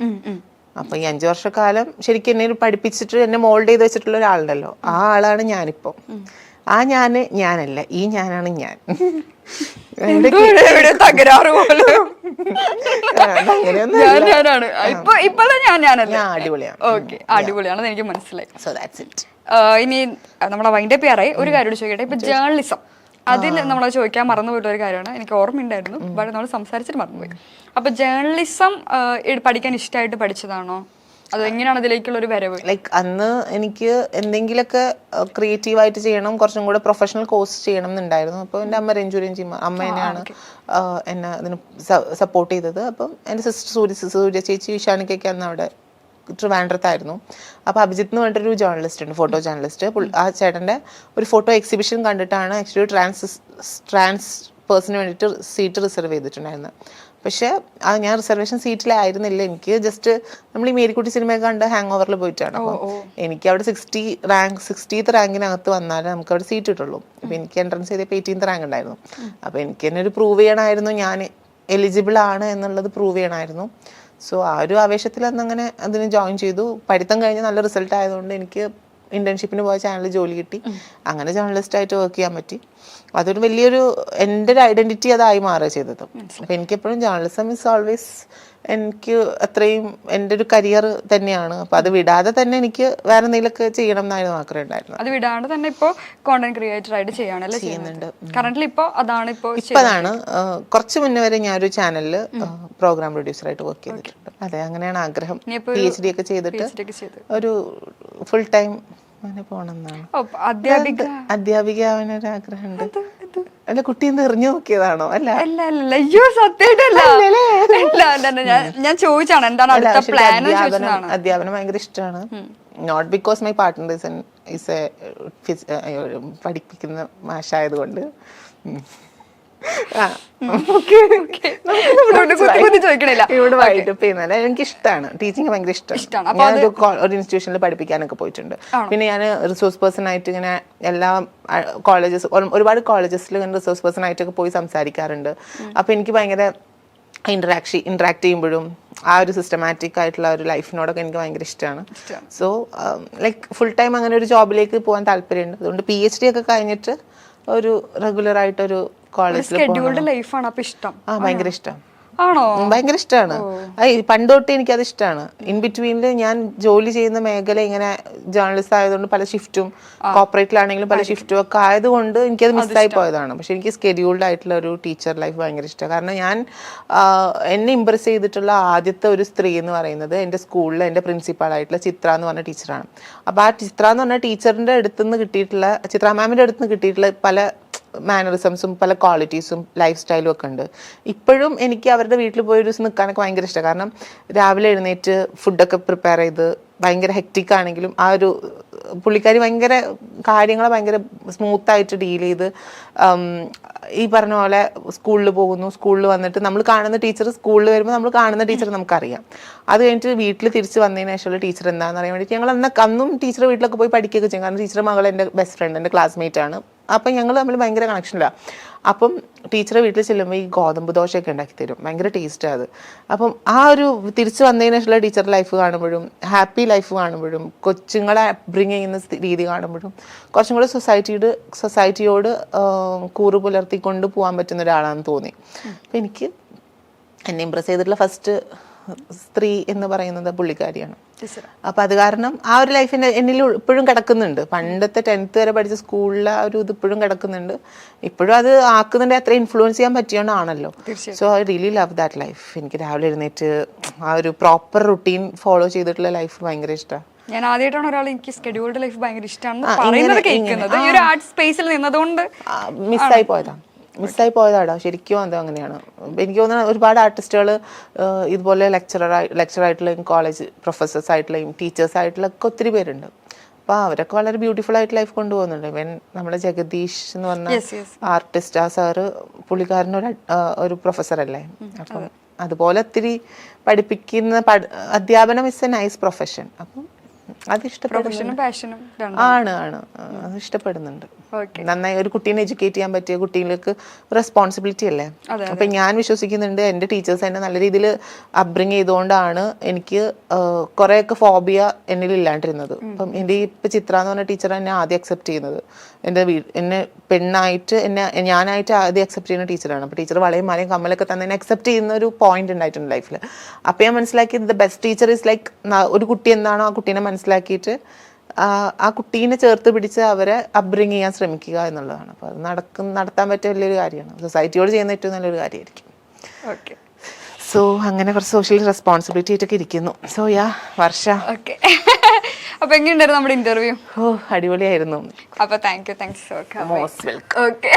അപ്പൊ ഈ 5 വർഷക്കാലം ശരിക്കും എന്നെ പഠിപ്പിച്ചിട്ട് എന്നെ മോൾഡ് ചെയ്ത് വെച്ചിട്ടുള്ള ഒരാളുണ്ടല്ലോ, ആ ആളാണ് ഞാനിപ്പം. ആ ഞാനല്ല, ഈ ഞാനാണ് ഞാൻ. തകരാറ് പോലെ അടിപൊളിയാണെന്ന് എനിക്ക് മനസ്സിലായി. ഇനി നമ്മളെ വൈൻഡ് അപ്പ് ചെയ്യാറായി. ഒരു കാര്യം ചോദിക്കട്ടെ, ഇപ്പൊ ജേർണലിസം, അതിൽ നമ്മൾ ചോദിക്കാൻ മറന്നുപോയിട്ടുള്ള ഒരു കാര്യമാണ്. എനിക്ക് ഓർമ്മയുണ്ടായിരുന്നു, പക്ഷേ നമ്മൾ സംസാരിച്ചിട്ട് മറന്നുപോയി. അപ്പൊ ജേർണലിസം പഠിക്കാൻ ഇഷ്ടമായിട്ട് പഠിച്ചതാണോ, അത് എങ്ങനെയാണ് അതിലേക്കുള്ള ഒരു വരവ്? ലൈക്ക് അന്ന് എനിക്ക് എന്തെങ്കിലുമൊക്കെ ക്രിയേറ്റീവായിട്ട് ചെയ്യണം, കുറച്ചും കൂടെ പ്രൊഫഷണൽ കോഴ്സ് ചെയ്യണം എന്നുണ്ടായിരുന്നു. അപ്പോൾ എൻ്റെ അമ്മ അമ്മ തന്നെയാണ് എന്നെ അതിന് സപ്പോർട്ട് ചെയ്തത്. അപ്പം എൻ്റെ സിസ്റ്റർ സൂര്യ ചേച്ചി വിശാനിക്കൊക്കെ അന്ന് അവിടെ ട്രിവാൻഡ്രത്തായിരുന്നു. അപ്പോൾ അഭിജിത്ത് എന്ന് പറഞ്ഞിട്ടൊരു ജേർണലിസ്റ്റ് ഉണ്ട്, ഫോട്ടോ ജേർണലിസ്റ്റ്. ആ ചേട്ടൻ്റെ ഒരു ഫോട്ടോ എക്സിബിഷൻ കണ്ടിട്ടാണ് ആക്ച്വലി ട്രാൻസ് പേഴ്സണിന് വേണ്ടിയിട്ട് സീറ്റ് റിസർവ് ചെയ്തിട്ടുണ്ടായിരുന്നത്. പക്ഷെ ഞാൻ റിസർവേഷൻ സീറ്റിലായിരുന്നില്ല. എനിക്ക് ജസ്റ്റ് നമ്മൾ ഈ മേരിക്കുട്ടി സിനിമയൊക്കെ കണ്ട് ഹാങ് ഓവറിൽ പോയിട്ടാണ്. അപ്പം എനിക്ക് അവിടെ 60th റാങ്കിനകത്ത് വന്നാലേ നമുക്ക് അവിടെ സീറ്റ് കിട്ടുള്ളൂ. അപ്പം എനിക്ക് എൻട്രൻസ് ചെയ്തപ്പോൾ 18th റാങ്ക് ഉണ്ടായിരുന്നു. അപ്പം എനിക്ക് തന്നെ ഒരു പ്രൂവ് ചെയ്യണമായിരുന്നു ഞാൻ എലിജിബിൾ ആണ് എന്നുള്ളത് പ്രൂവ് ചെയ്യണമായിരുന്നു. സോ ആ ഒരു ആവേശത്തിൽ അന്നങ്ങനെ അതിന് ജോയിൻ ചെയ്തു. പഠിത്തം കഴിഞ്ഞ് നല്ല റിസൾട്ട് ആയതുകൊണ്ട് എനിക്ക് ഇന്റേൺഷിപ്പിന് പോയ ചാനലിൽ ജോലി കിട്ടി. അങ്ങനെ ജേർണലിസ്റ്റായിട്ട് വർക്ക് ചെയ്യാൻ പറ്റി. അതൊരു വലിയൊരു എൻ്റെ ഒരു ഐഡന്റിറ്റി അതായി മാറുക ചെയ്തത്. അപ്പം എനിക്കെപ്പോഴും ജേർണലിസം ഇസ് ഓൾവേസ് എനിക്ക് അത്രയും എൻ്റെ ഒരു കരിയർ തന്നെയാണ്. അപ്പം അത് വിടാതെ തന്നെ എനിക്ക് വേറെ എന്തെങ്കിലുമൊക്കെ ചെയ്യണം എന്നായിരുന്നു ആഗ്രഹം ഉണ്ടായിരുന്നു. അത് വിടാണ്ട് തന്നെ ഇപ്പോൾ കോണ്ടന്റ് ക്രിയേറ്റർ ആയിട്ട് ചെയ്യുന്നുണ്ട്. കറന്റ്ലി ഇപ്പോൾ അതാണ് കുറച്ച് മുന്നേ വരെ ഞാനൊരു ചാനലിൽ പ്രോഗ്രാം പ്രൊഡ്യൂസറായിട്ട് വർക്ക് ചെയ്തിട്ടുണ്ട്. അതെ, അങ്ങനെയാണ് ആഗ്രഹം. PhD ഒക്കെ ചെയ്തിട്ട് ഒരു ഫുൾ ടൈം അങ്ങനെ പോണെന്നാണ്. അധ്യാപിക ആവാനൊരു ആഗ്രഹമുണ്ട്. അല്ല, കുട്ടീന്ന് എറിഞ്ഞു നോക്കിയതാണോ? അല്ല, ഞാൻ ചോദിച്ചാണ് എന്താണ് അടുത്ത പ്ലാൻ. അധ്യാപനം ഭയങ്കര ഇഷ്ടമാണ്. Not because my partner is പഠിപ്പിക്കുന്ന മാഷായതുകൊണ്ട്. എനിക്കിഷ്ടമാണ് ടീച്ചിങ്, ഭയങ്കര ഇഷ്ടമാണ്. ഞാൻ ഒരു ഇൻസ്റ്റിറ്റ്യൂഷനിൽ പഠിപ്പിക്കാനൊക്കെ പോയിട്ടുണ്ട്. പിന്നെ ഞാൻ റിസോഴ്സ് പേഴ്സൺ ആയിട്ട് ഇങ്ങനെ എല്ലാ ഒരുപാട് കോളേജസിൽ ഇങ്ങനെ റിസോഴ്സ് പേഴ്സൺ ആയിട്ടൊക്കെ പോയി സംസാരിക്കാറുണ്ട്. അപ്പൊ എനിക്ക് ഭയങ്കര ഇന്ററാക്ട് ചെയ്യുമ്പോഴും ആ ഒരു സിസ്റ്റമാറ്റിക് ആയിട്ടുള്ള ഒരു ലൈഫിനോടൊക്കെ എനിക്ക് ഭയങ്കര ഇഷ്ടമാണ്. സോ ലൈക്ക് ഫുൾ ടൈം അങ്ങനെ ഒരു ജോബിലേക്ക് പോകാൻ താല്പര്യമുണ്ട്. അതുകൊണ്ട് PhD ഒക്കെ കഴിഞ്ഞിട്ട് ഒരു റെഗുലർ ആയിട്ടൊരു കോളേജിൽ ഭയങ്കര ഇഷ്ടം. ആണോ? ഭയങ്കര ഇഷ്ടമാണ്. പണ്ട് തൊട്ട് എനിക്കത് ഇഷ്ടമാണ്. ഇൻ ബിറ്റ്വീനിൽ ഞാൻ ജോലി ചെയ്യുന്ന മേഖല ഇങ്ങനെ ജേർണലിസ്റ്റ് ആയതുകൊണ്ട് പല ഷിഫ്റ്റും, കോർപ്പറേറ്റിലാണെങ്കിലും പല ഷിഫ്റ്റും ഒക്കെ ആയതുകൊണ്ട് എനിക്കത് മിസ്സായി പോയതാണ്. പക്ഷെ എനിക്ക് സ്കെഡ്യൂൾഡ് ആയിട്ടുള്ള ഒരു ടീച്ചർ ലൈഫ് ഭയങ്കര ഇഷ്ടമാണ്. കാരണം ഞാൻ എന്നെ ഇംപ്രസ് ചെയ്തിട്ടുള്ള ആദ്യത്തെ ഒരു സ്ത്രീ എന്ന് പറയുന്നത് എൻ്റെ സ്കൂളിൽ എൻ്റെ പ്രിൻസിപ്പാളായിട്ടുള്ള ചിത്ര എന്ന് പറഞ്ഞ ടീച്ചറാണ്. അപ്പോൾ ആ ചിത്ര എന്ന് പറഞ്ഞ ടീച്ചറിൻ്റെ അടുത്തുനിന്ന് കിട്ടിയിട്ടുള്ള, ചിത്ര മാമിൻ്റെ അടുത്ത് നിന്ന് കിട്ടിയിട്ടുള്ള പല മാനറിസംസും പല ക്വാളിറ്റീസും ലൈഫ് സ്റ്റൈലും ഒക്കെ ഉണ്ട്. ഇപ്പോഴും എനിക്ക് അവരുടെ വീട്ടിൽ പോയി ഒരു ദിവസം നിൽക്കാനൊക്കെ ഭയങ്കര ഇഷ്ടമാണ്. കാരണം രാവിലെ എഴുന്നേറ്റ് ഫുഡൊക്കെ പ്രിപ്പയർ ചെയ്ത് ഭയങ്കര ഹെക്റ്റിക് ആണെങ്കിലും ആ ഒരു പുള്ളിക്കാരി ഭയങ്കര കാര്യങ്ങളെ ഭയങ്കര സ്മൂത്തായിട്ട് ഡീൽ ചെയ്ത്, ഈ പറഞ്ഞ പോലെ സ്കൂളിൽ പോകുന്നു, സ്കൂളിൽ വന്നിട്ട് നമ്മൾ കാണുന്ന ടീച്ചർ സ്കൂളിൽ വരുമ്പോൾ നമ്മൾ കാണുന്ന ടീച്ചർ നമുക്കറിയാം. അത് കഴിഞ്ഞിട്ട് വീട്ടിൽ തിരിച്ച് വന്നതിന് ശേഷമുള്ള ടീച്ചർ എന്താണെന്ന് അറിയാൻ വേണ്ടിയിട്ട് ഞങ്ങൾ അന്നും ടീച്ചർ വീട്ടിലൊക്കെ പോയി പഠിക്കുകയൊക്കെ ചെയ്യും. കാരണം ടീച്ചറുടെ മകൾ എൻ്റെ ബെസ്റ്റ് ഫ്രണ്ട്, എൻ്റെ ക്ലാസ്മേറ്റ് ആണ്. അപ്പം ഞങ്ങൾ തമ്മിൽ ഭയങ്കര കണക്ഷനില്ല. അപ്പം ടീച്ചറെ വീട്ടിൽ ചെല്ലുമ്പോൾ ഈ ഗോതമ്പ് ദോശയൊക്കെ ഉണ്ടാക്കി തരും, ഭയങ്കര ടേസ്റ്റാണ് അത്. അപ്പം ആ ഒരു തിരിച്ച് വന്നതിന് ശേഷമുള്ള ടീച്ചർ ലൈഫ് കാണുമ്പോഴും ഹാപ്പി ലൈഫ് കാണുമ്പോഴും കൊച്ചുങ്ങളെ ബ്രിങ് ചെയ്യുന്ന രീതി കാണുമ്പോഴും കുറച്ചും കൂടെ സൊസൈറ്റിയോട് കൂറ് പുലർത്തിക്കൊണ്ട് പോകാൻ പറ്റുന്ന ഒരാളാണെന്ന് തോന്നി. അപ്പം എനിക്ക് എന്നെ ഇംപ്രസ് ചെയ്തിട്ടുള്ള ഫസ്റ്റ് സ്ത്രീ എന്ന് പറയുന്നത് പുള്ളിക്കാരിയാണ്. അപ്പം അത് കാരണം ആ ഒരു ലൈഫിൻ്റെ എന്നിൽ ഇപ്പോഴും കിടക്കുന്നുണ്ട്. പണ്ടത്തെ 10th വരെ പഠിച്ച സ്കൂളിലെ ആ ഒരു ഇത് ഇപ്പോഴും കിടക്കുന്നുണ്ട്. ഇപ്പോഴും അത് ആക്കുന്നുണ്ട്, അത്ര ഇൻഫ്ലുവൻസ് ചെയ്യാൻ പറ്റിയോണ്ടാണല്ലോ. So I really love that life. എനിക്ക് രാവിലെ എഴുന്നേറ്റ് ആ ഒരു പ്രോപ്പർ റുട്ടീൻ ഫോളോ ചെയ്തിട്ടുള്ള ലൈഫ് ഭയങ്കര ഇഷ്ടമാണ്. ഞാൻ ആദ്യമായിട്ടാണ് ഒരാൾ എനിക്ക് സ്കെഡ്യൂൾഡ് ലൈഫ് ഭയങ്കര ഇഷ്ടമാണെന്ന് പറയുന്നത് കേൾക്കുന്നത്. ഈ ഒരു ആർട്ട് സ്പേസിൽ നിന്നതുകൊണ്ട് മിസ്സായി പോയതാടാ ശരിക്കും. അത് അങ്ങനെയാണ്. എനിക്ക് തോന്നുന്നത് ഒരുപാട് ആർട്ടിസ്റ്റുകൾ ഇതുപോലെ ലെക്ചറായിട്ടുള്ളയും കോളേജ് പ്രൊഫസേഴ്സ് ആയിട്ടുള്ളയും ടീച്ചേഴ്സ് ആയിട്ടുള്ള ഒക്കെ ഒത്തിരി പേരുണ്ട്. അപ്പോൾ അവരൊക്കെ വളരെ ബ്യൂട്ടിഫുൾ ആയിട്ട് ലൈഫ് കൊണ്ടുപോകുന്നുണ്ട്. ഇവൻ നമ്മുടെ ജഗദീഷ് എന്ന് പറഞ്ഞ ആർട്ടിസ്റ്റ്, ആ സാറ് പുള്ളിക്കാരനൊരു ഒരു പ്രൊഫസറല്ലേ. അപ്പം അതുപോലെ ഒത്തിരി പഠിപ്പിക്കുന്ന അധ്യാപനം ഇസ് എ നൈസ് പ്രൊഫഷൻ. അപ്പം അത് ആണ് അത് ഇഷ്ടപ്പെടുന്നുണ്ട്. നന്നായി ഒരു കുട്ടീനെ എഡ്യൂക്കേറ്റ് ചെയ്യാൻ പറ്റിയ കുട്ടികൾക്ക് റെസ്പോൺസിബിലിറ്റി അല്ലേ. അപ്പൊ ഞാൻ വിശ്വസിക്കുന്നുണ്ട് എൻ്റെ ടീച്ചേഴ്സ് എന്നെ നല്ല രീതിയിൽ അപ്ബ്രിങ് ചെയ്തുകൊണ്ടാണ് എനിക്ക് കുറെയൊക്കെ ഫോബിയ എന്നിൽ ഇല്ലാണ്ടിരുന്നത്. അപ്പം എൻ്റെ ഇപ്പൊ ചിത്ര എന്ന് പറഞ്ഞ ടീച്ചർ എന്നെ ആദ്യം അക്സെപ്റ്റ് ചെയ്യുന്നത്, എന്നെ പെണ്ണായിട്ട് ഞാനായിട്ട് ആദ്യം അക്സെപ്റ്റ് ചെയ്യുന്ന ടീച്ചറാണ്. അപ്പോൾ ടീച്ചർ വളയും മാലയും കമ്മലൊക്കെ തന്നെ എന്നെ അക്സെപ്റ്റ് ചെയ്യുന്ന ഒരു പോയിന്റ് ഉണ്ടായിട്ടുണ്ട് ലൈഫിൽ. അപ്പോൾ ഞാൻ മനസ്സിലാക്കിയത് the best teacher is like ഒരു കുട്ടി എന്താണോ ആ കുട്ടീനെ മനസ്സിലാക്കിയിട്ട് ആ കുട്ടീനെ ചേർത്ത് പിടിച്ച് അവരെ അപ്ബ്രിങ് ചെയ്യാൻ ശ്രമിക്കുക എന്നുള്ളതാണ്. അപ്പോൾ അത് നടത്താൻ പറ്റിയ വലിയൊരു കാര്യമാണ്. സൊസൈറ്റിയോട് ചെയ്യുന്ന ഏറ്റവും നല്ലൊരു കാര്യമായിരിക്കും. ഓക്കെ. സോ അങ്ങനെ കുറച്ച് സോഷ്യൽ റെസ്പോൺസിബിലിറ്റി ആയിട്ടൊക്കെ ഇരിക്കുന്നു. സോ വർഷ. ഓക്കെ. അപ്പൊ എങ്ങനെയുണ്ടായിരുന്നു നമ്മുടെ ഇന്റർവ്യൂ? അടിപൊളിയായിരുന്നു. അപ്പൊ thank you so much. Most welcome. Okay.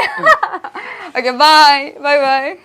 Okay, by.